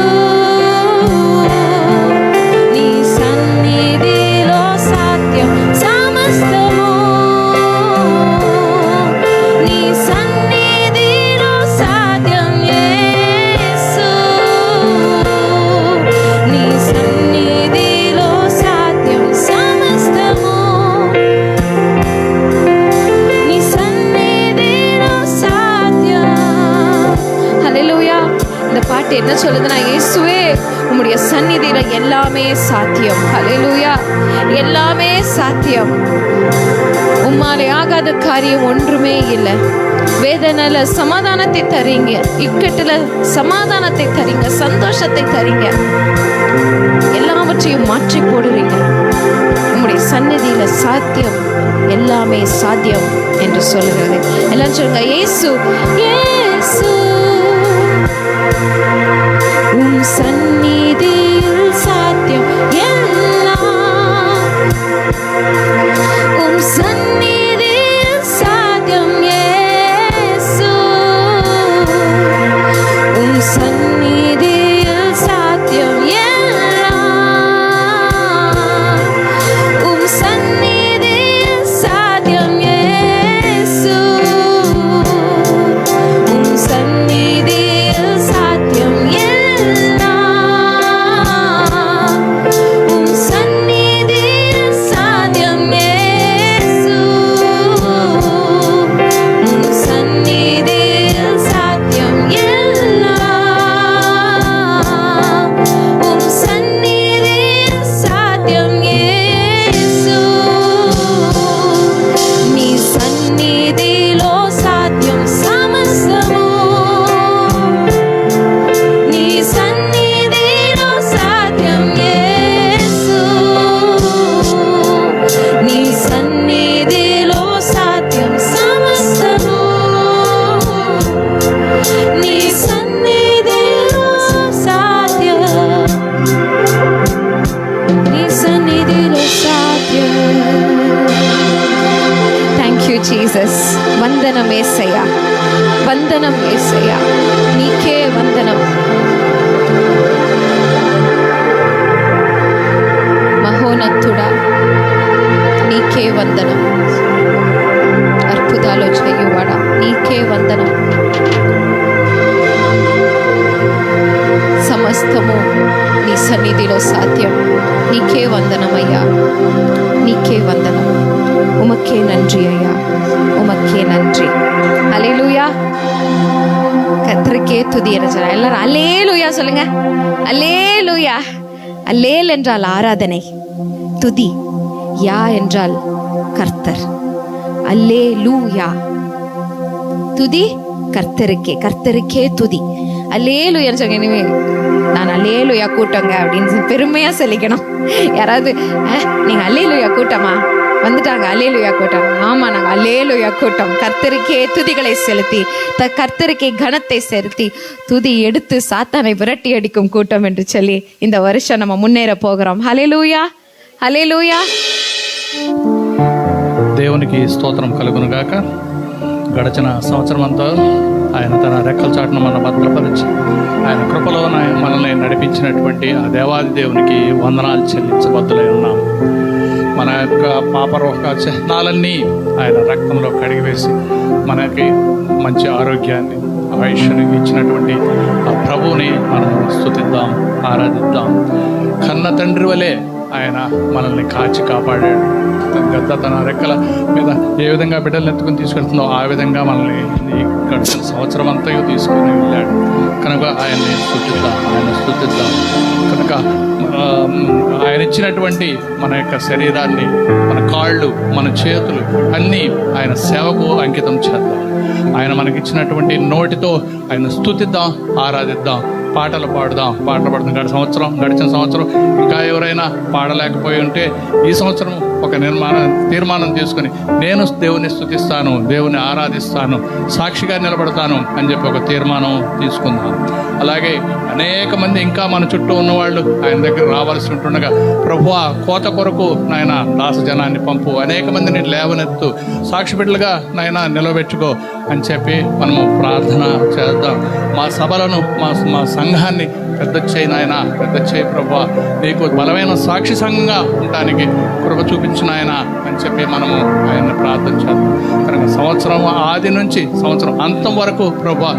నీ సన్నిధిలో సాధ్యం సమస్తము. నీ సన్నిధిలో సాధ్యం యేసు. నీ సన్నిధిలో సాధ్యం సమస్తము. నీ సన్నిధిలో సాధ్యం. ஹல்லேலூயா. இந்த பாட்டு என்ன சொல்லுதுன்னா, இயேசுவே உம்முடைய சந்நிதியில எல்லாமே சாத்தியம். ஹல்லேலூயா. எல்லாமே சாத்தியம். உம்மாலே ஆகாத காரியம் ஒன்றுமே இல்லை. வேதனையில சமாதானத்தை தரீங்க, இக்கட்டுல சமாதானத்தை தரீங்க, சந்தோஷத்தை தரீங்க, எல்லாவற்றையும் மாற்றி போடுறீங்க. உம்முடைய சந்நிதியில சாத்தியம், எல்லாமே சாத்தியம் என்று சொல்லுகிறது. எல்லாம் சொல்லுங்க, இயேசு యేసు உம் சந்நிதியில் சாத்தியம் எல்லாம். உம் சந்நிதியில் சாத்தியம் యేసు. உம் சந்நிதியில் சாத்தியம் எல்லாம். உம் சந்நிதியில் சாத்தியம் యేసు. உம் சந்நிதியில் சாத்தியம் எல்லாம். జీసస్. వందనం యేసయ్యా, వందనం యేసయ్యా, నీకే వందనం. మహోన్నతుడా నీకే వందనం. అద్భుతాలు చేయువాడా నీకే వందనం. సమస్తము నీ సన్నిధిలో సాధ్యం. నీకే వందనమయ్యా, నీకే వందనం. உமக்கே நன்றி ஐயா, உமக்கே நன்றி. அல்லேலூயா. கர்த்தருக்கே துதி என்ற எல்லாரும் அல்லேலூயா சொல்லுங்க. அல்லேலூயா. அல்லேல் என்றால் ஆராதனை, துதி. யா என்றால் கர்த்தர். அல்லேலூயா. துதி கர்த்தருக்கே, கர்த்தருக்கே துதி. அல்லேலூயான்னு சொல்லுங்க. நான் அல்லேலூயா கூட்டங்க அப்படின்னு பெருமையா சொல்லிக்கணும். யாராவது நீங்க அல்லேலூயா கூட்டமா வந்துட்டாங்க, அல்லேலூயா கூட்டம். ஆமா, நாங்க அல்லேலூயா கூட்டம். கர்த்தருக்கே துதிகளை செலுத்தி, கர்த்தருக்கே கனத்தை செலுத்தி, துதி எடுத்து சாத்தானை விரட்டி அடிக்கும் கூட்டம் என்று சொல்லி இந்த வருஷம் நம்ம முன்னேற போகிறோம். హల్లెలూయా, హల్లెలూయా. దేవునికి స్తోత్రం కలుగును గాక. గడిచిన సంవత్సరం అంతా ఆయన తన రెక్కల చాటును మన భద్రపరిచి ఆయన కృపలో మనల్ని నడిపించినటువంటి ఆ దేవాది దేవునికి వందనాలు చెల్లించబద్దులై ఉన్నాము. మన యొక్క పాపరోహ చిహ్నాలన్నీ ఆయన రక్తంలో కడిగివేసి మనకి మంచి ఆరోగ్యాన్ని, ఆయుష్ని ఇచ్చినటువంటి ఆ ప్రభువుని మనం స్తుతిద్దాం, ఆరాధిద్దాం. కన్న తండ్రి వలె ఆయన మనల్ని కాచి కాపాడాడు. గద్ద తన రెక్కల మీద ఏ విధంగా బిడ్డలను ఎత్తుకుని తీసుకెళ్తుందో ఆ విధంగా మనల్ని ఈ గడిచిన సంవత్సరం అంతా తీసుకుని వెళ్ళాడు. కనుక ఆయన్ని స్తుతిద్దాం, ఆయన స్తుతిద్దాం. కనుక ఆయన ఇచ్చినటువంటి మన యొక్క శరీరాన్ని, మన కాళ్ళు, మన చేతులు అన్నీ ఆయన సేవకు అంకితం చేద్దాం. ఆయన మనకిచ్చినటువంటి నోటితో ఆయన స్తుతిద్దాం, ఆరాధిద్దాం, పాటలు పాడుదాం. పాటలు పాడుతాం. గడిచిన సంవత్సరం ఇంకా ఎవరైనా పాడలేకపోయి ఉంటే ఈ సంవత్సరం ఒక తీర్మానం తీసుకుని నేను దేవుని స్తుతిస్తాను, దేవుని ఆరాధిస్తాను, సాక్షిగా నిలబడతాను అని చెప్పి ఒక తీర్మానం తీసుకుందాం. అలాగే అనేక మంది ఇంకా మన చుట్టూ ఉన్నవాళ్ళు ఆయన దగ్గర రావాల్సి ఉంటుండగా, ప్రభువా కోత కొరకు నాయన దాస జనాన్ని పంపు, అనేక మందిని లేవనెత్తు, సాక్షి బిడ్డలుగా నాయన నిలబెట్టుకో అని చెప్పి మనము ప్రార్థన చేద్దాం. మా సభలను, మా సంఘాన్ని పెద్ద చేయి నాయన, పెద్ద చేయి ప్రభువా, నీకు బలమైన సాక్షి సంఘంగా ఉండటానికి కృప చూపించిన ఆయన అని చెప్పి మనము ఆయన్ని ప్రార్థన చేద్దాం. కనుక సంవత్సరం ఆది నుంచి సంవత్సరం అంతం వరకు ప్రభువా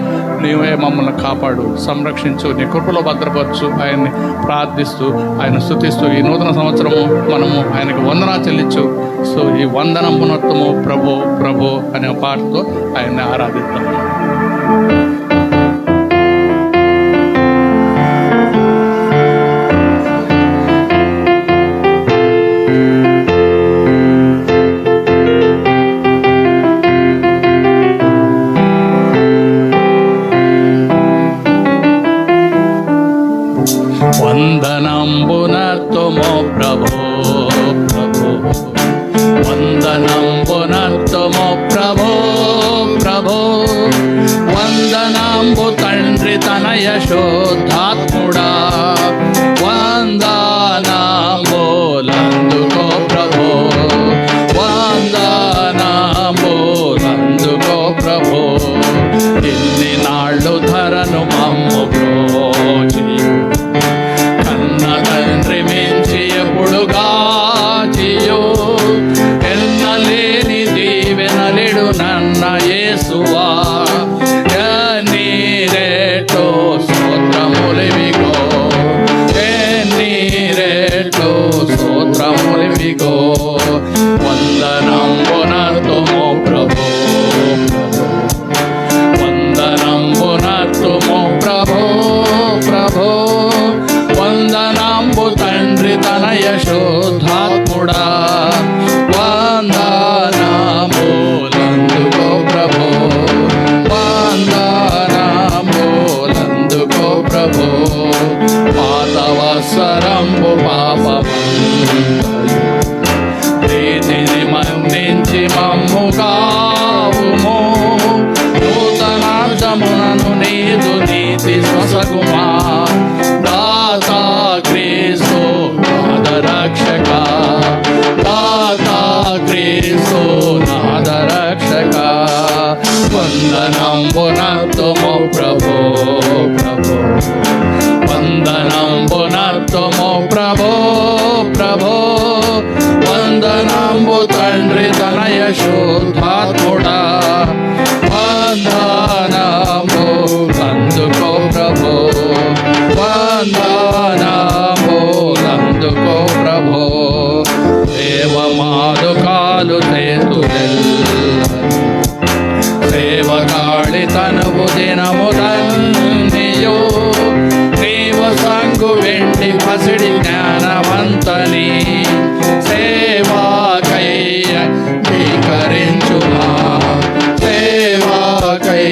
నీవే మమ్మల్ని కాపాడు, సంరక్షించు, నీ కృపలో భద్రపరచు ఆయన్ని ప్రార్థిస్తూ, ఆయన స్తుతిస్తూ ఈ నూతన సంవత్సరము మనము ఆయనకు వందనా చెల్లించు. సో ఈ వందనమునత్తము ప్రభు ప్రభు అనే పాటతో ఆయన్ని ఆరాధిద్దాం. వందనంబునర్తుమో ప్రభో ప్రభో, వందనంబునర్తుమో ప్రభో ప్రభో, వందనంబు తండ్రి తనయ శోద్ధాత్ముడా, వందనంబులందుకో ప్రభో, వందనంబులందుకో ప్రభో. ఇన్ని నాళ్ళు ధరను మమ్ము బ్రోచి, తండ్రి మించి ఎప్పుడు గాచియో, ఎన్నలేని దీవెనలిడు నన్న యేసువా, ఎన్నీరేటో స్తోత్రములివిగో, ఎన్నీరేటో స్తోత్రములివిగో. వందనంబునర్తుమో ప్రభో ప్రభో, వందనంబునర్తుమో ప్రభో ప్రభో, వందనంబు తండ్రి తనయ శోద్ధాత్ముడా, వందనములందుకో ప్రభో, వందనములందుకో ప్రభో. పాతవత్సరంబు పాపమంతయు ప్రీతిని మన్నించి మమ్ము కావుమో, నూతనార్థమునను నీదు నీతి స్వసగుమా, దాతా క్రీస్తు నాదరక్షక, దాతా క్రీస్తు నాదరక్షక. వందనంబునర్తుము ప్రభో ప్రభో వందనంబు తండ్రి తనయ శుద్ధాత్ముడా వందనము అందుకో ప్రభో వందనము అందుకో ప్రభో దేవమాదుకాలు సేవకాళి తనువు దినము ధన్యో నీవ సంగు వెండి పసిడి జ్ఞానవంతని సేవాకై అంగీకరించుమా సేవాకై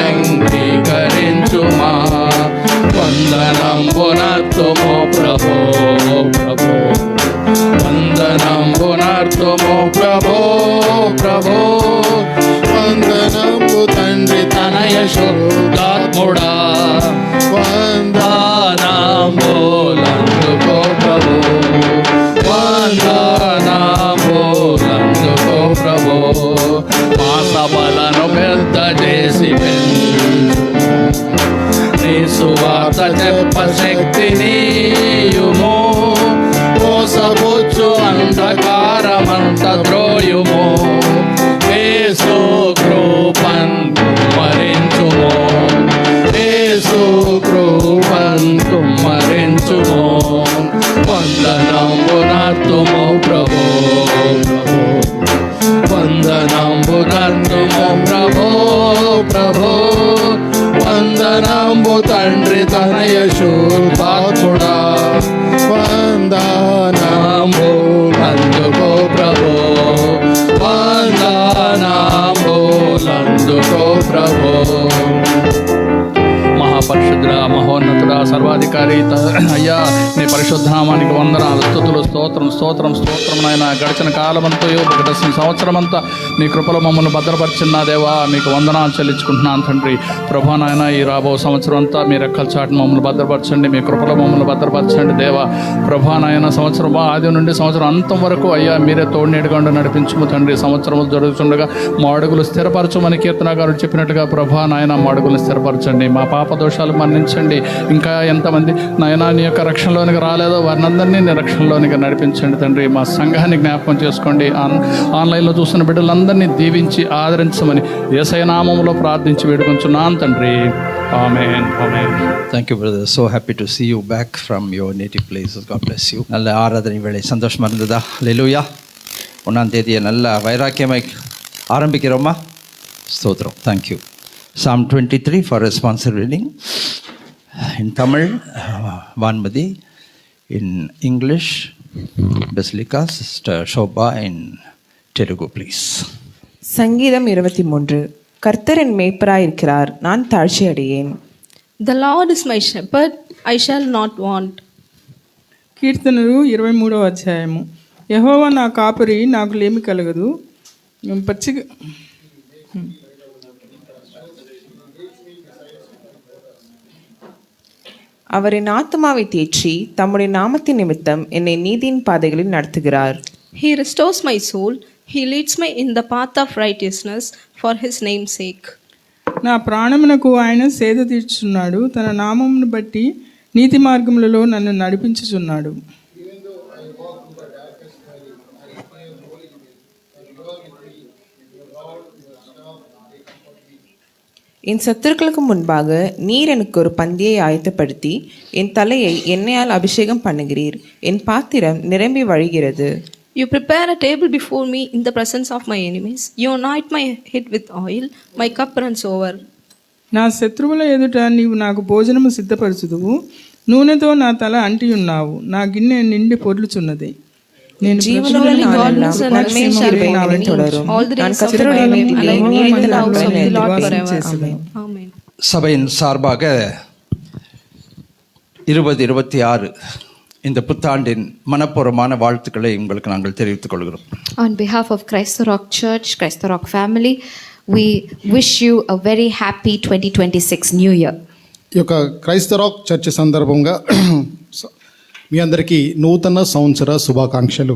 అంగీకరించుమా వందనంబునర్తుము ప్రభో ప్రభో వందనంబునర్తుము ప్రభో ప్రభో వందనంబు తండ్రి తనయ శుద్ధాత్ముడా వందనంబులందుకో ప్రభో వందనంబులందుకో ప్రభో మా సభలను పెద్ద చేసి నీ సువార్త చెప్ప శక్తినియుము మోసబుచ్చు అంధకారమంత ద్రోయుము యేసు కృపన్ కుమ్మరించుము యేసు కృపన్ కుమ్మరించుము వందనంబునర్తుము ప్రభో వందనంబునర్తుము ప్రభో ప్రభో వందనంబు తండ్రి తనయ శుద్ధాత్ముడా వందనంబు అందుకో ప్రభో వందనంబు అందుకో ప్రభో మహాపరిశుద్ధుడా మహోన్నతుడా సర్వాధికారి అయ్యా నీ పరిశుద్ధనామానికి వందనాలు స్తుతులు స్తోత్రం స్తోత్రం స్తోత్రం నాయన గడిచిన కాలమంతా గడిచిన సంవత్సరం అంతా నీ కృపలో మమ్మల్ని భద్రపరిచిన దేవా మీకు వందనాలు చెల్లించుకుంటున్నాను తండ్రి ప్రభా నాయన ఈ రాబో సంవత్సరం అంతా మీ రెక్కల చాటును మమ్మల్ని భద్రపరచండి మీ కృపలో మమ్మల్ని భద్రపరచండి దేవా ప్రభా నాయన సంవత్సరం ఆది నుండి సంవత్సరం అంతం వరకు అయ్యా మీరే తోడునీడుగా నడిపించుము తండ్రి సంవత్సరములు జరుగుతుండగా మా అడుగులు స్థిరపరచమని కీర్తనగారు చెప్పినట్టుగా ప్రభా నాయన మా అడుగులు స్థిరపరచండి మా పాప దోషాలు మన్నించండి ఇంకా ఎంతమంది నాయనా నీ యొక్క రక్షణలోనికి రాలేదో వారినందరినీ నీ రక్షణలోనికి నడిపించండి తండ్రి మా సంఘాన్ని జ్ఞాపకం చేసుకోండి ఆన్లైన్లో చూస్తున్న బిడ్డలందరినీ దీవించి ఆదరించమని యేసయ్య నామములో ప్రార్థించి వేడుకొంచున్నాను తండ్రి ఆమేన్ ఆమేన్. Thank you, brother. So happy to see you back from your native places. God bless you. நல்ல ஆராதனை வேளை சந்தோஷமா இருந்ததா? ஹல்லேலூயா. 1ஆம் தேதியை நல்ல வைராக்கியமாய் ஆரம்பிக்கிறோமா? ஸ்தோத்திரம். Thank you. Psalm 23 for responsive reading. In Tamil, Vanmadi. In English, Basilika, Sister Shobha in Telugu, please. சங்கீதம் 23. கர்த்தர் என் மேய்ப்பராயிருக்கிறார், நான் தாழ்ச்சி அடையேன். The Lord is my shepherd, I shall not want. కీర్తనలు 23వ అధ్యాయము. యెహోవా నా కాపరి, నాకు లేమి కలగదు. పచ్చిక அவர் என் ஆத்துமாவை தேற்றி தம்முடைய நாமத்தின் நிமித்தம் என்னை நீதியின் பாதைகளில் நடத்துகிறார். He restores my soul, he leads me in the path of righteousness for his name's sake. నా ప్రాణమునకు ఆయన సేద తీర్చుచున్నాడు, తన నామమును బట్టి నీతి మార్గములలో నన్ను నడిపించుచున్నాడు. என் சத்துருக்களுக்கு முன்பாக நீர் எனக்கு ஒரு பந்தியை ஆயத்தப்படுத்தி என் தலையை எண்ணெயால் அபிஷேகம் பண்ணுகிறீர், என் பாத்திரம் நிரம்பி வழிகிறது. You prepare a table before me in the presence of my enemies. You anoint my head with oil, my cup runs over. నా శత్రువుల ఎదుట నీవు నాకు భోజనము సిద్ధపరచుదువు, నూనెతో నా తల అంటి ఉన్నావు, నా గిన్నె నిండి పొర్లుచున్నది. నేను ஜீவனுள்ள நாளெல்லாம் நன்மையும் கிருபையும் என்னை தொடரும். நான் கர்த்தருடைய வீட்டிலே நீடித்த நாட்கள் நிவாசம். Amen. சபையின் சார்பாக 2026 இந்த புத்தாண்டின் மனப்பூர்வமான வாழ்த்துக்களை உங்களுக்கு நாங்கள் தெரிவித்துக் கொள்கிறோம். On behalf of Christ the Rock Church, Christ the Rock family, we wish you a very happy 2026 New Year. ఈ యొక్క క్రైస్తవ రాక్ చర్చ్ సందర్భంగా మీ అందరికీ నూతన సంవత్సర శుభాకాంక్షలు.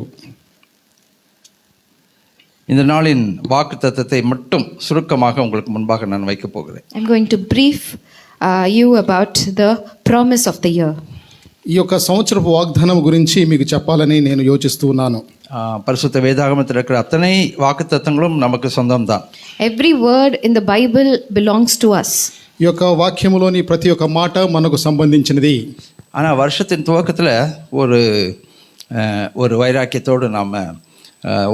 இந்த நாளின் வாக்கு தத்தத்தை மட்டும் சுருக்கமாக உங்களுக்கு முன்பாக நான் வைக்கப் போகிறேன். I'm going to brief you about the promise of the year. ఈ యొక్క సంవత్సరపు వాగ్దానం గురించి మీకు చెప్పాలని నేను యోచిస్తూ ఉన్నాను. பரிசுத்த வேதாகமத்தில் இருக்கிற அத்தனை வாக்குத்தத்தங்களும் நமக்கு சொந்தம்தான். Every word in the Bible belongs to us. ఈ యొక్క వాక్యములోని ప్రతి ఒక్క మాట మనకు సంబంధించినది. ஆனால் வருஷத்தின் துவக்கத்தில் ஒரு வைராக்கியத்தோடு நாம்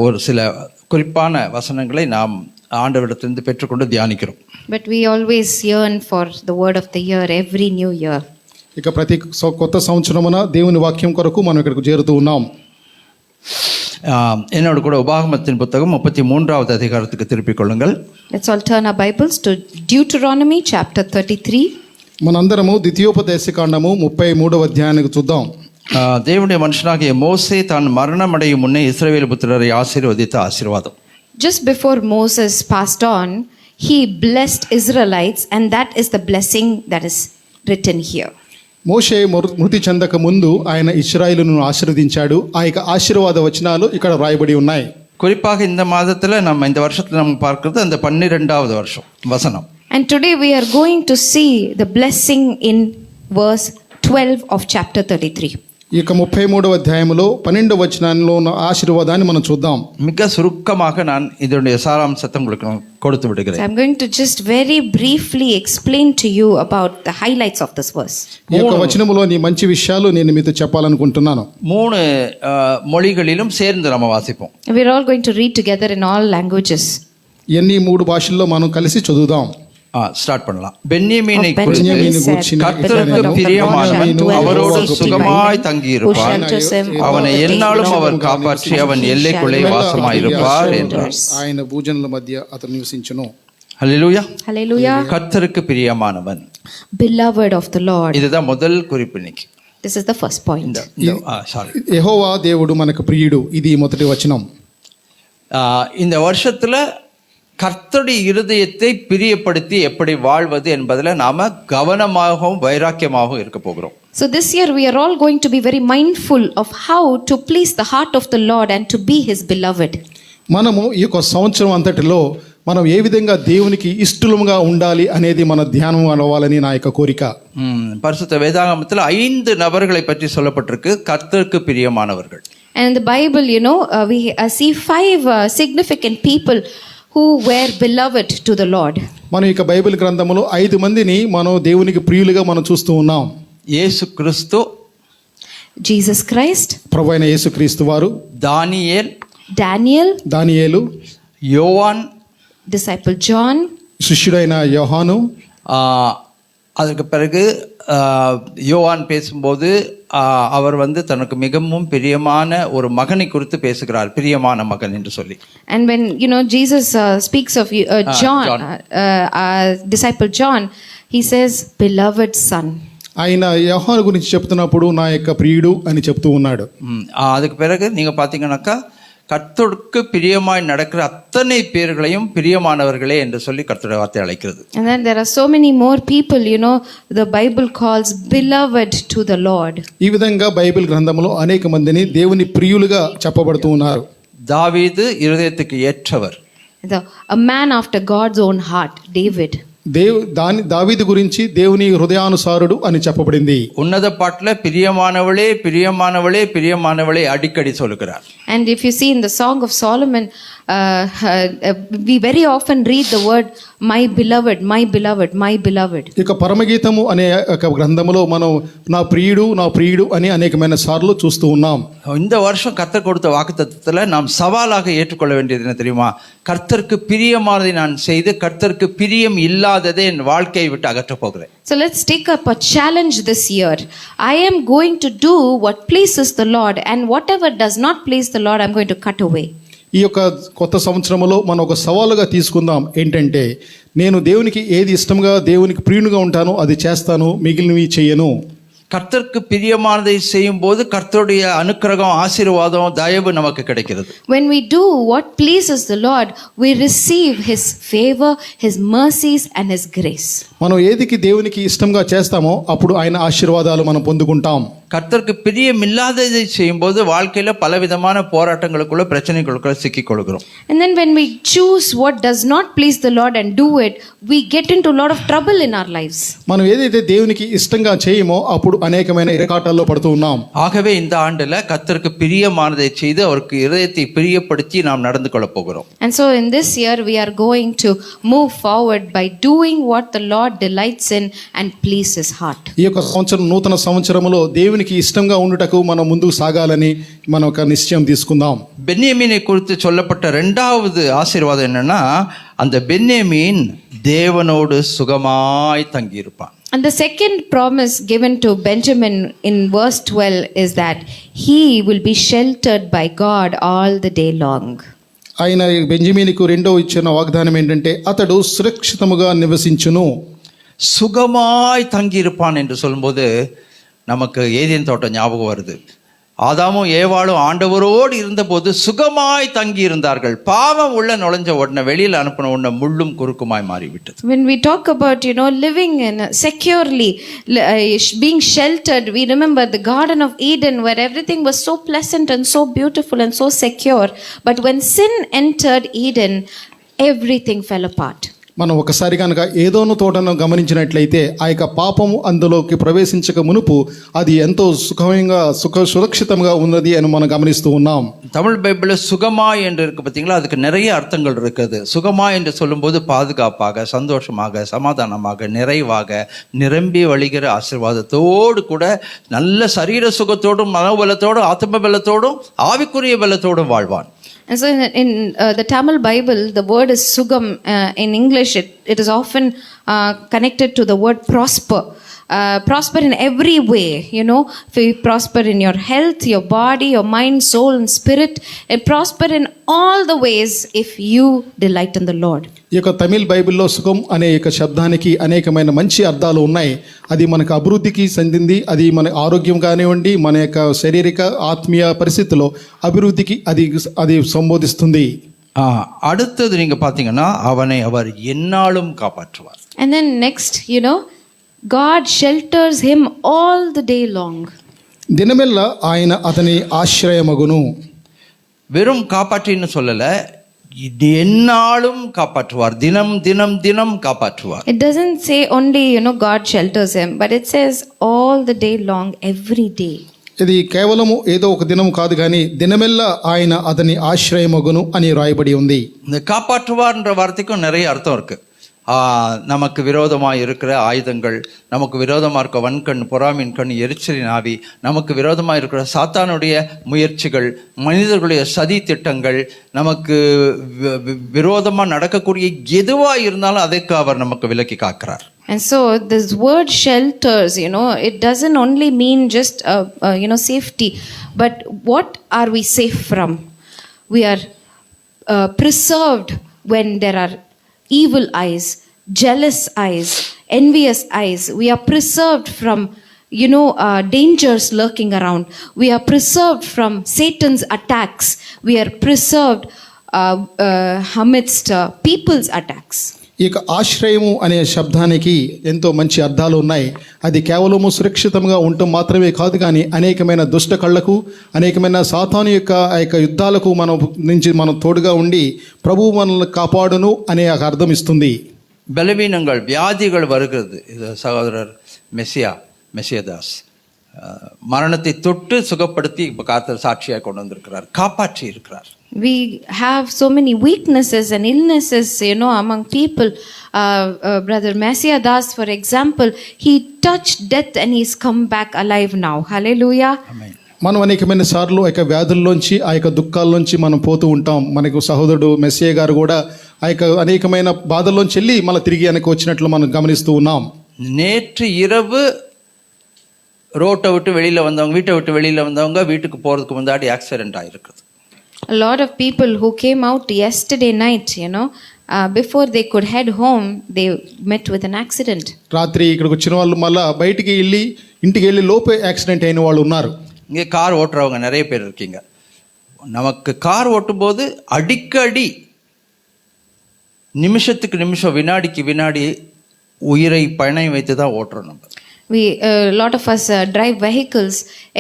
ஒரு சில குறிப்பான வசனங்களை நாம் ஆண்டவரிடத்திலிருந்து பெற்றுக்கொண்டு தியானிக்கிறோம். But we always yearn for the word of the year every new year. ఇక ప్రతి కొత్త సంవత్సరమున దేవుని వాక్యం కొరకు మనం ఇక్కడికి చేరుతూ ఉన్నాం. என்னோட கூட உபாகமத்தின் புத்தகம் 33வது அதிகாரத்துக்கு திருப்பிக் கொள்ளுங்கள். Let's all turn our Bibles to Deuteronomy chapter 33. మనందరము ద్వితీయోపదేశకాండము 33వ అధ్యాయానికి చూద్దాం. தேவனுடைய மனுஷனாகிய மோசே தான் மரணமடையும் முன்னே இஸ்ரவேல் புத்திரரை ஆசீர்வதித்த ஆசீர்வாதம். Just before Moses passed on, he blessed Israelites, and that is the blessing that is written here. మోషే మృతి చెందక ముందు ఆయన ఇశ్రాయేలును ఆశీర్వదించాడు. ఆ యొక్క ఆశీర్వాద వచనాలు ఇక్కడ రాయబడి ఉన్నాయి. குறிப்பாக இந்த மாதத்தில் நம்ம இந்த வருஷத்தில் நம்ம பார்க்கிறது அந்த 12வது வருஷம் வசனம். And today we are going to see the blessing in verse 12 of chapter 33. ఈ యొక్క 33వ అధ్యాయంలో 12వ వచనంలో ఉన్న ఆశీర్వాదాన్ని మనం చూద్దాం. மிக சுருக்கமாக நான் இதனுடைய சாராம்சத்தை உங்களுக்கு கொடுத்து So விடுகிறேன். I'm going to just very briefly explain to you about the highlights of this verse. ఈ యొక్క వచనములోని మంచి విషయాలు నేను మీతో చెప్పాలనుకుంటున్నాను. 3 மொழிகளிலும் சேர்ந்து நம்ம வாசிப்போம். We're all going to read together in all languages. ఎన్ని 3 భాషల్లో మనం కలిసి చదువుదాం. ஸ்டார்ட் பண்ணலாம். பென்யமீனை Of Benjamin பென்யமீனை said, குறித்து கர்த்தருக்கு "The Lord பிரியமானவன் shall dwell அவரோடு safely சுகமாய் by தங்கி him, who இருப்பான். shelters him அவனை all the days எந்நாளும் long, அவர் காப்பாற்றி அவன் and he எல்லைக்குள்ளே shall வாசமாயிருப்பார் என்றார். ఆయన భూజనుల మధ్య అతను నివసించును. ஹல்லேலூயா. Hallelujah. கர்த்தருக்கு பிரியமானவன். Beloved of the Lord. இதுதான் முதல் குறிப்பு இன்னைக்கு. This is the first point. Sorry. Jehovah దేవుడు మనకు ప్రియుడు. ఇది మొదటి వచనం. இந்த வருஷத்துல கர்த்தருடைய இருதயத்தை பிரியப்படுத்தி எப்படி வாழ்வது என்பதில் நாம கவனமாகவும் வைராக்கியமாகவும் இருக்க போகிறோம். So this year we are all going to be very mindful of how to please the heart of the Lord and to be his beloved. మనము ఈ యొక్క సంవత్సరం అంతటిలో మనం ఏ విధంగా దేవునికి ఇష్టలుగా ఉండాలి అనేది మన ధ్యానం అవ్వాలని నా యొక్క కోరిక. பரிசுத்த வேதாகமத்தில் 5 நபர்களை பற்றி சொல்லப்பட்டிருக்கு கர்த்தருக்கு பிரியமானவர்கள். And in the Bible, we see 5 significant people who were beloved to the Lord. మనం ఇక బైబిల్ గ్రంథములో 5 మందిని మనం దేవునికి ప్రియులుగా మనం చూస్తూ ఉన్నాం. యేసు క్రీస్తు, Jesus Christ, ప్రభువైన యేసుక్రీస్తు వారు, దానియేలు, யோவான், disciple John, శిష్యుడైన యోహాను. அதற்கு பிறகு யோவான் பேசும்போது அவர் தனக்கு மிகவும் பிரியமான ஒரு மகனை குறித்து பேசுகிறார், பிரியமான மகன் என்று சொல்லி. And when Jesus speaks of John, disciple John, he says beloved son. ఆయన యోహాను గురించి చెప్తున్నప్పుడు నా యొక్క ప్రియుడు అని చెప్తూ ఉన్నాడు. அதுக்கு பிறகு நீங்க பாத்தீங்கன்னாக்கா கர்த்தருக்கு பிரியமாய் நடக்கிற அத்தனை பேர்களையும் பிரியமானவர்களே என்று சொல்லி கர்த்தருடைய வார்த்தை அழைக்கிறது. And then there are so many more people, the Bible calls beloved to the Lord. ఈ విధంగా బైబిల్ గ్రంథంలో అనేక మందిని దేవుని ప్రియులుగా చెప్పబడుతూ ఉన్నారు. దావీదు இருதயத்துக்கு ஏற்றவர். A man after God's own heart, David. దావీదు గురించి దేవుని హృదయానుసారుడు అని చెప్పబడింది. ఉన్నత పాటల பிரியமானவளே பிரியமானவளே பிரியமானவளே அடிக்கடி சொல்லுகிறார். And if you see in the Song of Solomon, we very often read the word my beloved, my beloved, my beloved. ఇక పరమగీతము అనే ఒక గ్రంథములో మనం నా ప్రియుడు అని అనేకమైన సార్లు చూస్తూ ఉన్నాం. இந்த வருஷம் கர்த்தர் கொடுத்த வாக்குத்தத்தத்தில் நாம் சவாலாக ஏற்றுக்கொள்ள வேண்டியது என்ன தெரியுமா? கர்த்தருக்கு பிரியமானதை நான் செய்து கர்த்தருக்கு பிரியம் இல்லாததை என் வாழ்க்கையை விட்டு அகற்ற போகிறேன். So let's take up a challenge this year. I am going to do what pleases the Lord, and whatever does not please the Lord, I'm going to cut away. ఈ యొక్క కొత్త సంవత్సరంలో మనం ఒక సవాలుగా తీసుకుందాం. ఏంటంటే నేను దేవునికి ఏది ఇష్టంగా దేవునికి ప్రియునిగా ఉంటానో అది చేస్తాను, మిగిలినవి చేయను. கர்த்தருக்கு பிரியமானதை செய்யும் போது கர்த்தருடைய அனுக்கிரகம், ஆசீர்வாதம், தயவு நமக்கு கிடைக்கிறது. When we do what pleases the Lord, we receive his favor, his mercies and his grace. మనం ఏదికి దేవునికి ఇష్టంగా చేస్తామో అప్పుడు ఆయన ఆశీర్వాదాలు మనం పొందుకుంటాం. கர்த்தருக்கு பிரியமில்லாததை செய்யும்போது வாழ்க்கையில பலவிதமான போராட்டங்களுக்குள்ள பிரச்சனைகளுக்குள்ள சிக்கிக் கொள்கிறோம். And then when we choose what does not please the Lord and do it, we get into a lot of trouble in our lives. మనం ఏదైతే దేవునికి ఇష్టంగా చేయమో అప్పుడు అనేకమైన ఇరకాటాల్లో పడుతూ ఉన్నాం. ஆகவே இந்த ஆண்டுல கர்த்தருக்கு பிரியமானதை செய்து அவருக்கு இதயத்தை பிரியப்படுத்தி நாம் நடந்து கொள்ள போகிறோம். And so in this year we are going to move forward by doing what the Lord delights in and please his heart. ఈ యొక్క సంవత్సరం నూతన సంవత్సరములో దేవునికి ఇష్టంగా ఉండుటకు మనం ముందుకు సాగాలని మనం ఒక నిశ్చయం తీసుకుందాం. பென்யமீனை குறித்து சொல்லப்பட்ட இரண்டாவது ஆசீர்வாதம் என்னன்னா, அந்த பென்யமீன் தேவனோடு சுகமாய் தங்கியிருப்பான். And the second promise given to Benjamin in verse 12 is that he will be sheltered by God all the day long. ఆయన బెంజమినుకు రెండో ఇచ్చిన వాగ్దానం ఏంటంటే అతడు సురక్షితముగా నివసించును. சுகமாய் தங்கியிருப்பான் என்று சொல்லும்போது நமக்கு ஏதேன் தோட்டம் ஞாபகம் வருது. ஆதாமும் ஏவாளும் ஆண்டவரோடு இருந்தபோது சுகமாய் தங்கி இருந்தார்கள். பாவம் உள்ள நுழைஞ்ச உடனே வெளியில் அனுப்பின உடனே முள்ளும் குறுக்குமாய் மாறிவிட்டது. When we talk about living in securely, being sheltered, we remember the Garden of Eden where everything was so pleasant and so beautiful and so secure, but when sin entered Eden, everything fell apart. మనం ఒకసారి కనుక ఏదోను తోటను గమనించినట్లయితే ఆ యొక్క పాపము అందులోకి ప్రవేశించక మునుపు అది ఎంతో సురక్షితంగా ఉన్నది అని మనం గమనిస్తూ ఉన్నాం. தமிழ் பைபிளில் சுகமாய் என்று இருக்கு பார்த்தீங்களா, அதுக்கு நிறைய அர்த்தங்கள் இருக்குது. சுகமாய் என்று சொல்லும்போது பாதுகாப்பாக, சந்தோஷமாக, சமாதானமாக, நிறைவாக, நிரம்பி வழிகிற ஆசீர்வாதத்தோடு கூட நல்ல சரீர சுகத்தோடும் மனோபலத்தோடும் ஆத்ம பலத்தோடும் ஆவிக்குரிய பலத்தோடும் வாழ்வான். And so in the Tamil Bible, the word is sugam. In English, it is often connected to the word prosper. Prosper in every way, if you prosper in your health, your body, your mind, soul and spirit, and prosper in all the ways if you delight in the Lord. ఈ యొక్క తమిళ్ బైబిల్లో సుఖం అనే యొక్క శబ్దానికి అనేకమైన మంచి అర్థాలు ఉన్నాయి. అది మనకు అభివృద్ధికి చెందింది. అది మన ఆరోగ్యం కానివ్వండి, మన యొక్క శారీరక ఆత్మీయ పరిస్థితిలో అభివృద్ధికి అది సంబోధిస్తుంది. அடுத்தது நீங்க பாத்தீங்கன்னா, அவனை அவர் எந்நாளும் காப்பாற்றுவார். And then next, God shelters him all the day long. దినమెల్ల ఆయన అతని ఆశ్రయమగును. வெறும் காப்பாற்றின்னு சொல்லல, எந்நாளும் காப்பாற்றுவார். தினம் தினம் தினம் காப்பாற்றுவார். It doesn't say only God shelters him, but it says all the day long, every day. ఇది కేవలము ఏదో ఒక దినం కాదు, కానీ దినమెల్ల ఆయన అతని ఆశ్రయమగును అని రాయబడి ఉంది. இந்த காப்பாற்றுவார்ன்ற வார்த்தைக்கும் நிறைய அர்த்தம் இருக்கு. நமக்கு விரோதமாக இருக்கிற ஆயுதங்கள், நமக்கு விரோதமாக இருக்க வன்கண், பொறாமின் கண், எரிச்சலின் ஆவி, நமக்கு விரோதமாக இருக்கிற சாத்தானுடைய முயற்சிகள், மனிதர்களுடைய சதி திட்டங்கள், நமக்கு விரோதமாக நடக்கக்கூடிய எதுவாக இருந்தாலும் அதற்கு அவர் நமக்கு விலக்கி காக்கிறார். And so this word shelters, it doesn't only mean just safety, but what are we safe from? We are preserved when there are evil eyes, jealous eyes, envious eyes. We are preserved from dangers lurking around. We are preserved from Satan's attacks. We are preserved amidst people's attacks. ఈ యొక్క ఆశ్రయము అనే శబ్దానికి ఎంతో మంచి అర్థాలు ఉన్నాయి. అది కేవలము సురక్షితంగా ఉండటం మాత్రమే కాదు, కానీ అనేకమైన దుష్ట కళ్ళకు, అనేకమైన సాతాను యొక్క ఆ యొక్క యుద్ధాలకు మనం తోడుగా ఉండి ప్రభువు మనల్ని కాపాడును అనే అర్థం ఇస్తుంది. பலவீனங்கள், வியாதிகள் வருகிறது. இது சகோதரர் மெசியதாஸ் மரணத்தை தொட்டு சுகப்படுத்தி இப்போ காத்தர் சாட்சியாக கொண்டு வந்திருக்கிறார், காப்பாற்றி இருக்கிறார். We have so many weaknesses and illnesses, among people. Brother Messiah Das, for example, he touched death and he's come back alive now. Hallelujah. Amen. మనం అనేకమైన సార్లు ఆ యొక్క వ్యాధుల్లోంచి, ఆ యొక్క దుఃఖాల్లోంచి మనం పోతూ ఉంటాం. మనకు సహోదరుడు మెస్సియా గారు కూడా ఆ యొక్క అనేకమైన బాధల్లోంచి వెళ్ళి మళ్ళీ తిరిగి వెనక్కి వచ్చినట్లు మనం గమనిస్తూ ఉన్నాం. நேற்று இரவு ரோட்டை விட்டு வெளியில் வந்தவங்க, வீட்டை விட்டு வெளியில் வந்தவங்க வீட்டுக்கு போகிறதுக்கு முன்னாடி ஆக்சிடென்ட் ஆகிருக்குது. A lot of people who came out yesterday night, before they could head home, they met with an accident. రాత్రి ఇక్కడికి వచ్చిన వాళ్ళు మళ్ళీ బయటికి వెళ్ళి ఇంటికి వెళ్ళి లోపే యాక్సిడెంట్ అయిన వాళ్ళు ఉన్నారు. இங்கே கார் ஓட்டுறவங்க நிறைய பேர் இருக்கீங்க. நமக்கு கார் ஓட்டும்போது அடிக்கடி நிமிஷத்துக்கு நிமிஷம், வினாடிக்கு வினாடி உயிரை பணை வைத்து தான் ஓட்டுறோம் நம்ம. A lot of us drive vehicles.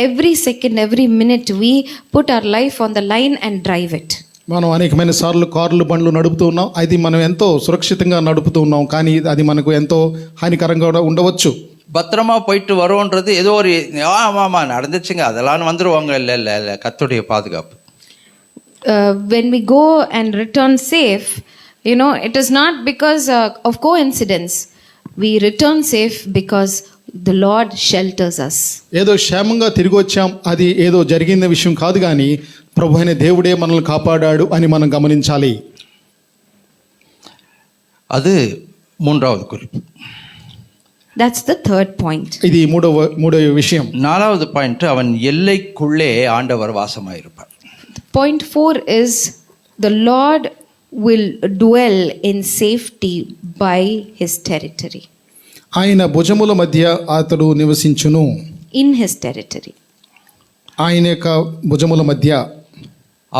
Every second, every minute, we put our life on the line and drive it. మనం అనేకమైన సార్లు కార్లు బండ్లు నడుపుతూ ఉన్నాం. అది మనం ఎంతో సురక్షితంగా నడుపుతూ ఉన్నాం, కానీ అది మనకు ఎంతో హానికరంగా కూడా ఉండవచ్చు. பத்திரமா போயிட்டு வரோன்றது ஏதோ ஒரு ஆமாம் நடந்துச்சுங்க அதெல்லாம் வந்துடுவாங்க. இல்லை இல்லை இல்லை, கர்த்தருடைய பாதுகாப்பு. When we go and return safe, you know, it is not because of coincidence. We return safe because the Lord shelters us. ఏదో క్షేమంగా తిరిగి వచ్చాం, అది ఏదో జరిగిన విషయం కాదు, కానీ ప్రభు అయిన దేవుడే మనల్ని కాపాడాడు అని మనం గమనించాలి. அது மூன்றாவது குறிப்பு. That's the third point. ఇది మూడవ విషయం. நாலாவது பாயிண்ட், அவன் எல்லைக்குள்ளே ஆண்டவர் வாசமாயிருப்பார். Point 4 is the Lord will dwell in safety by his territory. ఆయన భుజముల మధ్య అతడు నివసించును. In his territory. ఆయన యొక్క భుజముల మధ్య.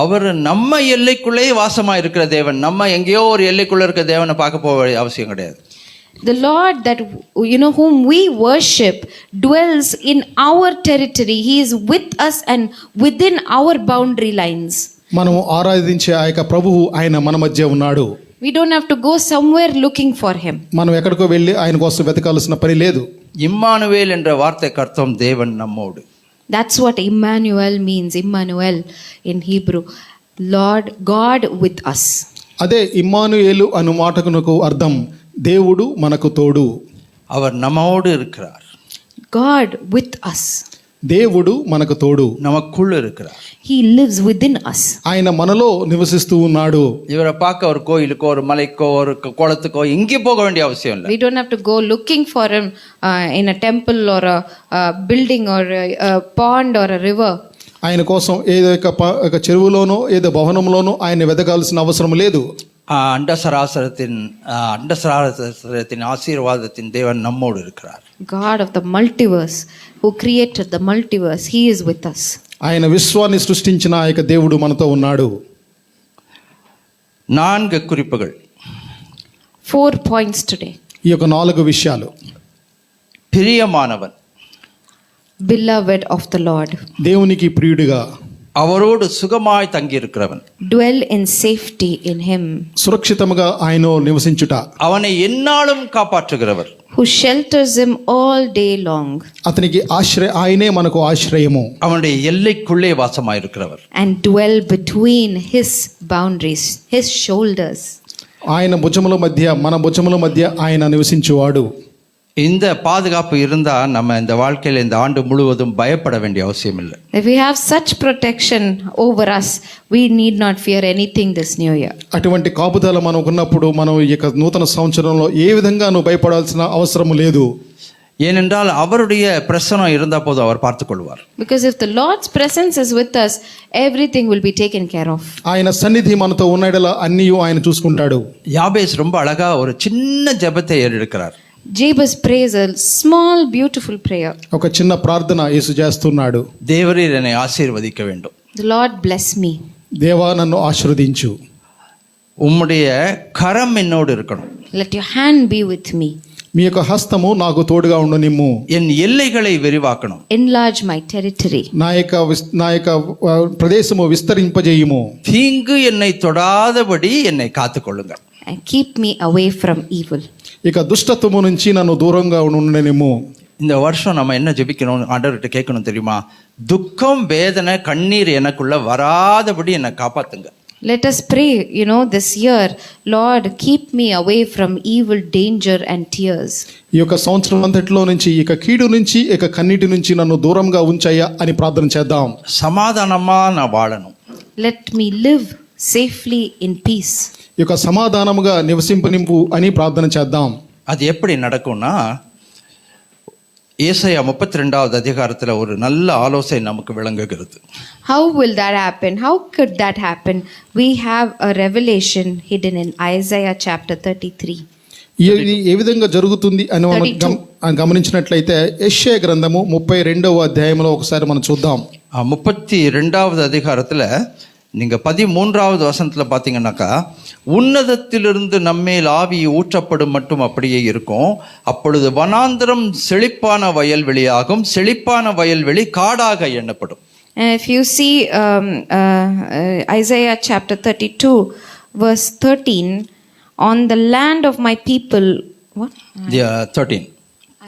அவர் நம்ம எல்லைக்குள்ளே வாசமா இருக்கிற தேவன். நம்ம எங்கேயோ ஒரு எல்லைக்குள்ள இருக்க தேவனை பார்க்க போக அவசியம் கிடையாது. The Lord that, you know, whom we worship dwells in our territory. He is with us and within our boundary lines. మనం ఆరాధించే ఆ యొక్క ప్రభువు ఆయన మన మధ్య ఉన్నాడు. We don't have to go somewhere looking for him. మనం ఎక్కడికో వెళ్ళి ఆయన కోసం వెతకాల్సిన పని లేదు. இம்மானுவேல் என்ற வார்த்தைக்கு அர்த்தம் தேவன் நம்மோடு. That's what Emmanuel means. Emmanuel in Hebrew, Lord God with us. అదే ఇమ్మానుయేలు అను మాటకు అర్థం దేవుడు మనకు తోడు. அவர் நம்மோடு இருக்கிறார். God with us. దేవుడు మనకు తోడు, நமக்குள்ள இருக்கிறார். He lives within us. ఆయన మనలో నివసిస్తూ ఉన్నాడు. இவரை பார்க்க ஒரு கோயிலுக்கோ ஒரு மலைக்கோ ஒரு குளத்துக்கோ எங்கே போக வேண்டிய அவசியம் இல்லை. We don't have to go looking for him in a temple or a building or a pond or a river. ఆయన కోసం ఏదో ఒక చెరువులోనో ఏదో భవనంలోనో ఆయన వెతకాల్సిన అవసరం లేదు. அண்டசராசரத்தின் ஆசீர்வாதத்தின் தேவன் நம்மோடு இருக்கிறார். God of the multiverse, who created the multiverse, he is with us. ఆయన విశ్వాన్ని సృష్టించిన ఆ యొక్క దేవుడు మనతో ఉన్నాడు. 4 குறிப்புகள். 4 points today. ఈ యొక్క 4 విషయాలు. பிரியமானவன், Beloved of the Lord, దేవునికి ప్రియుడిగా, அவரோடு சுகமாய் தங்கி இருக்கிறவன், dwell in safety in him, సురక్షితముగా ఆయన నివసించుట, அவனை எந்நாளும் காப்பாற்றுகிறவர், who shelters him all day long, అతనికి ఆయనే మనకు ఆశ్రయము, அவனுடைய எல்லைக்குள்ளே வாசமாயிருக்கிறவர், and dwell between his boundaries, his shoulders. ఆయన భుజముల మధ్య, మన భుజముల మధ్య ఆయన నివసించువాడు. இந்த பாதுகாப்பு இருந்தா நம்ம இந்த வாழ்க்கையில இந்த ஆண்டு முழுவதும் பயப்பட வேண்டிய அவசியம் இல்லை. If we have such protection over us, we need not fear anything this new year. అటువంటి కాపుదల మనకు ఉన్నప్పుడు మనం ఈ యొక్క నూతన సంవత్సరంలో ఏ విధంగానూ భయపడాల్సిన అవసరం లేదు. ஏனென்றால் அவருடைய பிரசனம் இருந்தா போதும், அவர் பார்த்துக் கொள்வார். Because if the Lord's presence is with us, everything will be taken care of. ఆయన సన్నిధి మనతో ఉన్నడలా అన్నీ ఆయన చూసుకుంటాడు. யாபேஸ் ரொம்ப அழகா ஒரு சின்ன ஜெபத்தை ஏறெடுக்கிறார். Jabez prays a small beautiful prayer. ఒక చిన్న ప్రార్థన యేసు చేస్తున్నాడు. தேவரீர் என்னை ஆசீர்வதிக்க வேண்டும். The Lord bless me. దేవా నన్ను ఆశీర్వదించు. உம்முடைய கரம் என்னோடு இருக்கணும். Let your hand be with me. మీ యొక్క హస్తము నాకు తోడుగా ఉండనిమ్ము. என் எல்லைகளை விரிவாக்கணும். Enlarge my territory. నా యొక్క ప్రదేశము విస్తరింపజేయుము. தீங்கு என்னை தொடாதபடி என்னை காத்துக்கொள்ளுங்கள். And keep me away from evil. ఇక దుష్టత్వము నుంచి నన్ను దూరంగా ఉండనిమ్ము. இந்த வருஷம் நம்ம என்ன ஜெபிக்கணும், ஆண்டவர்கிட்ட கேட்கணும் தெரியுமா? துக்கம் வேதனை கண்ணீர் எனக்குள்ள வராதபடி என்னை காப்பாத்துங்க. Let us pray, you know, this year, Lord, keep me away from evil, danger and tears. ఈ యొక్క సంవత్సరం అంతటిలో నుంచి ఇక కీడు నుంచి ఇక కన్నీటి నుంచి నన్ను దూరంగా ఉంచయ్యా అని ప్రార్థన చేద్దాం. సమాధానమా నా వాழணும். Let me live safely in peace. ఈ యొక్క సమాధానముగా నివసింపనింపు అని ప్రార్థన చేద్దాం. அது எப்படி நடக்கும்னா, ஏசாயா 32வது அதிகாரத்தில் ஒரு நல்ல ஆலோசனை நமக்கு விளங்குகிறது. How will that happen? How could that happen? We have a revelation hidden in Isaiah chapter 33. ఇది ఏ విధంగా జరుగుతుంది అని మనం గమనించినట్లయితే యెషయా గ్రంథము 32వ అధ్యాయంలో ఒకసారి మనం చూద్దాం. 32வது அதிகாரத்தில் நீங்கள் 13வது வசனத்தில் பார்த்தீங்கன்னாக்கா, உன்னதத்திலிருந்து நம்மேல் ஆவி ஊற்றப்படும் மட்டும் அப்படியே இருக்கும். அப்பொழுது வனாந்திரம் செழிப்பான வயல்வெளியாகும், செழிப்பான வயல்வெளி காடாக எண்ணப்படும். And if you see Isaiah chapter 32, verse 13, on the land of my people, what? 13,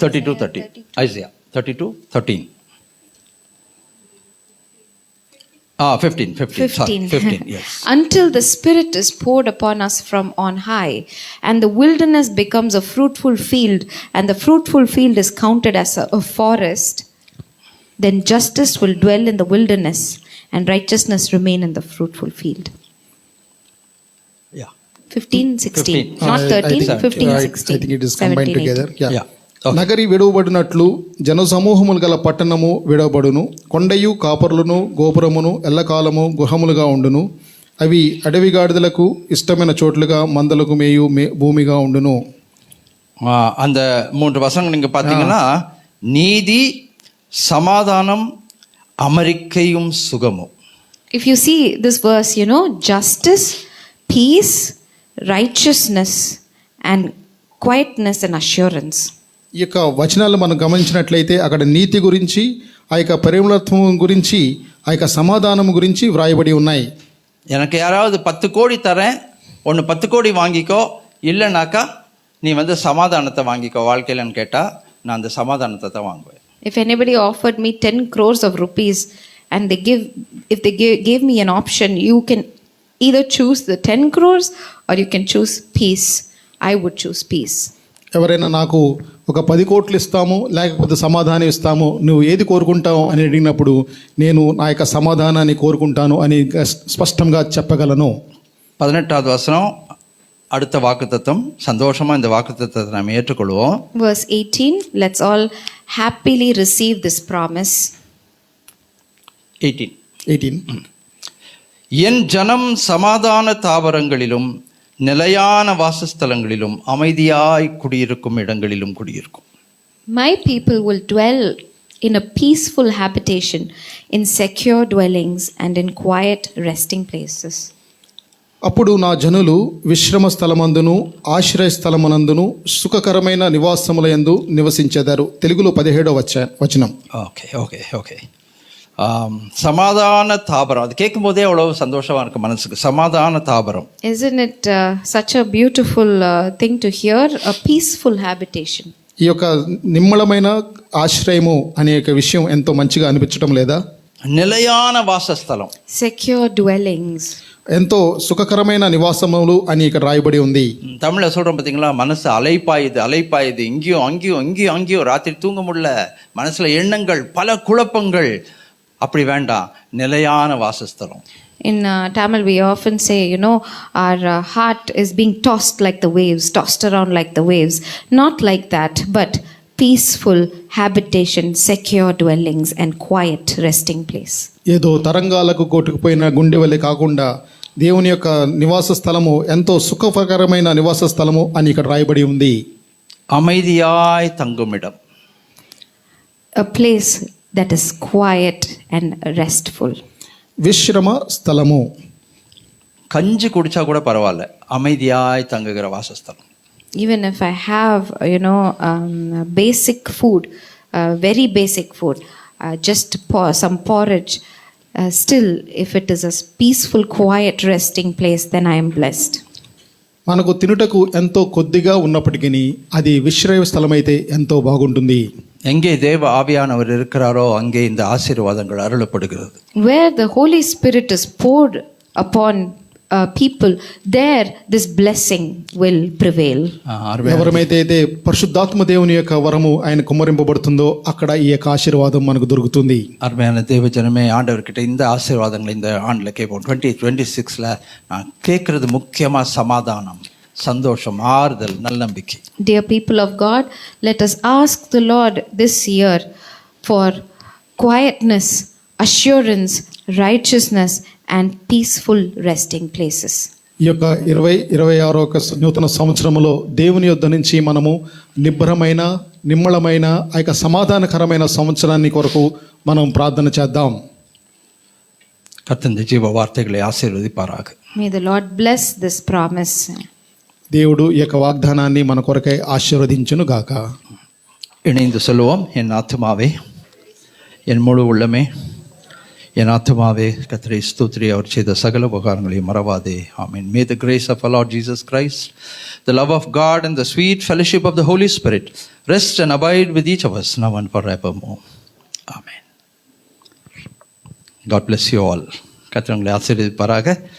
32:13, Isaiah 32:13. 15, yes. Until the Spirit is poured upon us from on high, and the wilderness becomes a fruitful field, and the fruitful field is counted as a forest, then justice will dwell in the wilderness, and righteousness remain in the fruitful field. Yeah. 15, 16. Not 13, 15, 16. I think it is combined 17, together. 18. Yeah. Okay. Nagari విడువబడినట్లు జనసమూహములు గల పట్టణము విడవబడును. కొండయు కాపరులను గోపురమును ఎల్లకాలము గుహములుగా ఉండును. అవి అడవి గాడిదలకు ఇష్టమైన చోట్లుగా మందలకు మేయు భూమిగా ఉండును. அந்த 3 வசனங்கள் நீங்கள் பார்த்தீங்கன்னா, நீதி, சமாதானம், அமெரிக்கையும் சுகமும். If you see this verse, you know, justice, peace, righteousness, and quietness and assurance. ఈ యొక్క వచనాలు మనం గమనించినట్లయితే అక్కడ నీతి గురించి, ఆ యొక్క పరిమళత్వం గురించి, ఆ యొక్క సమాధానం గురించి వ్రాయబడి ఉన్నాయి. எனக்கு யாராவது 10 கோடி தரேன், ஒன்று 10 கோடி வாங்கிக்கோ, இல்லைனாக்கா நீ சமாதானத்தை வாங்கிக்கோ வாழ்க்கையிலன்னு கேட்டால் நான் அந்த சமாதானத்தை தான் வாங்குவேன். If anybody offered me 10 crores of rupees and if they gave me an option, you can either choose the 10 crores or you can choose peace. I would choose peace. ఎవరైనా నాకు ఒక 10 కోట్లు ఇస్తాము లేకపోతే సమాధానం ఇస్తాము, నువ్వు ఏది కోరుకుంటావు అని అడిగినప్పుడు నేను నా యొక్క సమాధానాన్ని కోరుకుంటాను అని స్పష్టంగా చెప్పగలను. 18வது வசனம் அடுத்த வாக்குத்தத்தம். சந்தோஷமாக இந்த வாக்குத்தத்தத்தை நாம் ஏற்றுக்கொள்வோம். Verse 18, let's all happily receive this promise. 18. என் ஜனம் சமாதான தாவரங்களிலும் நிலையான வாசஸ்தலங்களிலும் அமைதியாய் குடியிருக்கும் இடங்களிலும் குடியிருக்கும். My people will dwell in a peaceful habitation, in secure dwellings, and in quiet resting places. అప్పుడు నా జనులు విశ్రమ స్థలమందును ఆశ్రయ స్థలమునందును సుఖకరమైన నివాసములయందు నివసించెదరు. తెలుగులో 17వ వచనం. ஓகே. சமாதான தாபரம், அது கேட்கும் போதே அவ்வளவு சந்தோஷமா இருக்கு மனசுக்கு. சமாதான தாபரம். Isn't it such a beautiful thing to hear? A peaceful habitation. ఈ యొక్క నిమ్మళమైన ఆశ్రయము అనే యొక్క విషయం ఎంతో మంచిగా అనిపించడం లేదా? நிலையான வாசஸ்தலம், Secure dwellings. ఎంతో సుఖకరమైన నివాసములు అని ఇక్కడ రాయబడి ఉంది. தமிழ்ல சொல்றோம் பார்த்தீங்களா, மனசு அலைப்பாயுது, இங்கேயும் அங்கேயும் ராத்திரி தூங்க முடியல, மனசுல எண்ணங்கள், பல குழப்பங்கள். அப்படி வேண்டாம், நிலையான வாசஸ்தலம். In Tamil, we often say, you know, our heart is being tossed around like the waves. Not like that, but peaceful habitation, secure dwellings, and quiet resting place. ఏదో తరంగాలకు కొట్టుకుపోయిన గుండె వలె కాకుండా దేవుని యొక్క నివాస స్థలము ఎంతో సుఖకరమైన నివాస స్థలము అని ఇక్కడ రాయబడి ఉంది. அமைதியாய் தங்குமிடம். A place that is quiet and restful. విశ్రమ స్థలము. கஞ்சி குடிச்சா கூட பரவாயில்ல, அமைதியாய் தங்குகிற வாசஸ்தலம். Even if I have, you know, basic food, very basic food, just some porridge, still if it is a peaceful, quiet resting place, then I am blessed. మనకు తినుటకు ఎంతో కొద్దిగా ఉన్నప్పటికీ అది విశ్రయ స్థలమైతే ఎంతో బాగుంటుంది. எங்கே தேவ ஆவியானவர் இருக்கிறாரோ அங்கே இந்த ஆசீர்வாதங்கள் அருளப்படுகிறது. Where the Holy Spirit is poured upon people, there this blessing will prevail. ఎవరమైతే అయితే పరిశుద్ధాత్మ దేవుని యొక్క వరము ఆయన కుమ్మరింపబడుతుందో అక్కడ ఈ యొక్క ఆశీర్వాదం మనకు దొరుకుతుంది. அருமையான தேவ ஜனமே, ஆண்டவர்கிட்ட இந்த ஆசீர்வாதங்களை இந்த ஆண்டில் கேட்போம். 2026 நான் கேட்கறது முக்கியமாக சமாதானம், சந்தோஷம், ஆறுதல், நல்லம்பிக்கை. Dear people of God, let us ask the Lord this year for quietness, assurance, righteousness, and peaceful resting places. ఈ యొక్క 2026 నూతన సంవత్సరంలో దేవుని యొద్ద నుంచి మనము నిబ్బరమైన, నిమ్మళమైన, ఆ యొక్క సమాధానకరమైన సంవత్సరాన్ని కొరకు మనం ప్రార్థన చేద్దాం. கர்த்தர் இந்த ஜீவ வார்த்தைகளை ஆசீர்வதிப்பாராக. May the Lord bless this promise. దేవుడు ఈ యొక్క వాగ్దానాన్ని మన కొరకై ఆశీర్వదించును గాక. இணைந்து சொல்லுவோம். என் ஆத்துமாவே, என் முழு உள்ளமே, என் ஆத்துமாவே கர்த்தரை ஸ்தோத்திரி, அவர் செய்த சகல உபகாரங்களையும் மறவாதே. ஆமென். May the grace of our Lord Jesus Christ, the love of God and the sweet fellowship of the Holy Spirit rest and abide with each of us now and forevermore. Amen. God bless you all. கர்த்தர் உங்களை ஆசீர்வதிப்பாராக.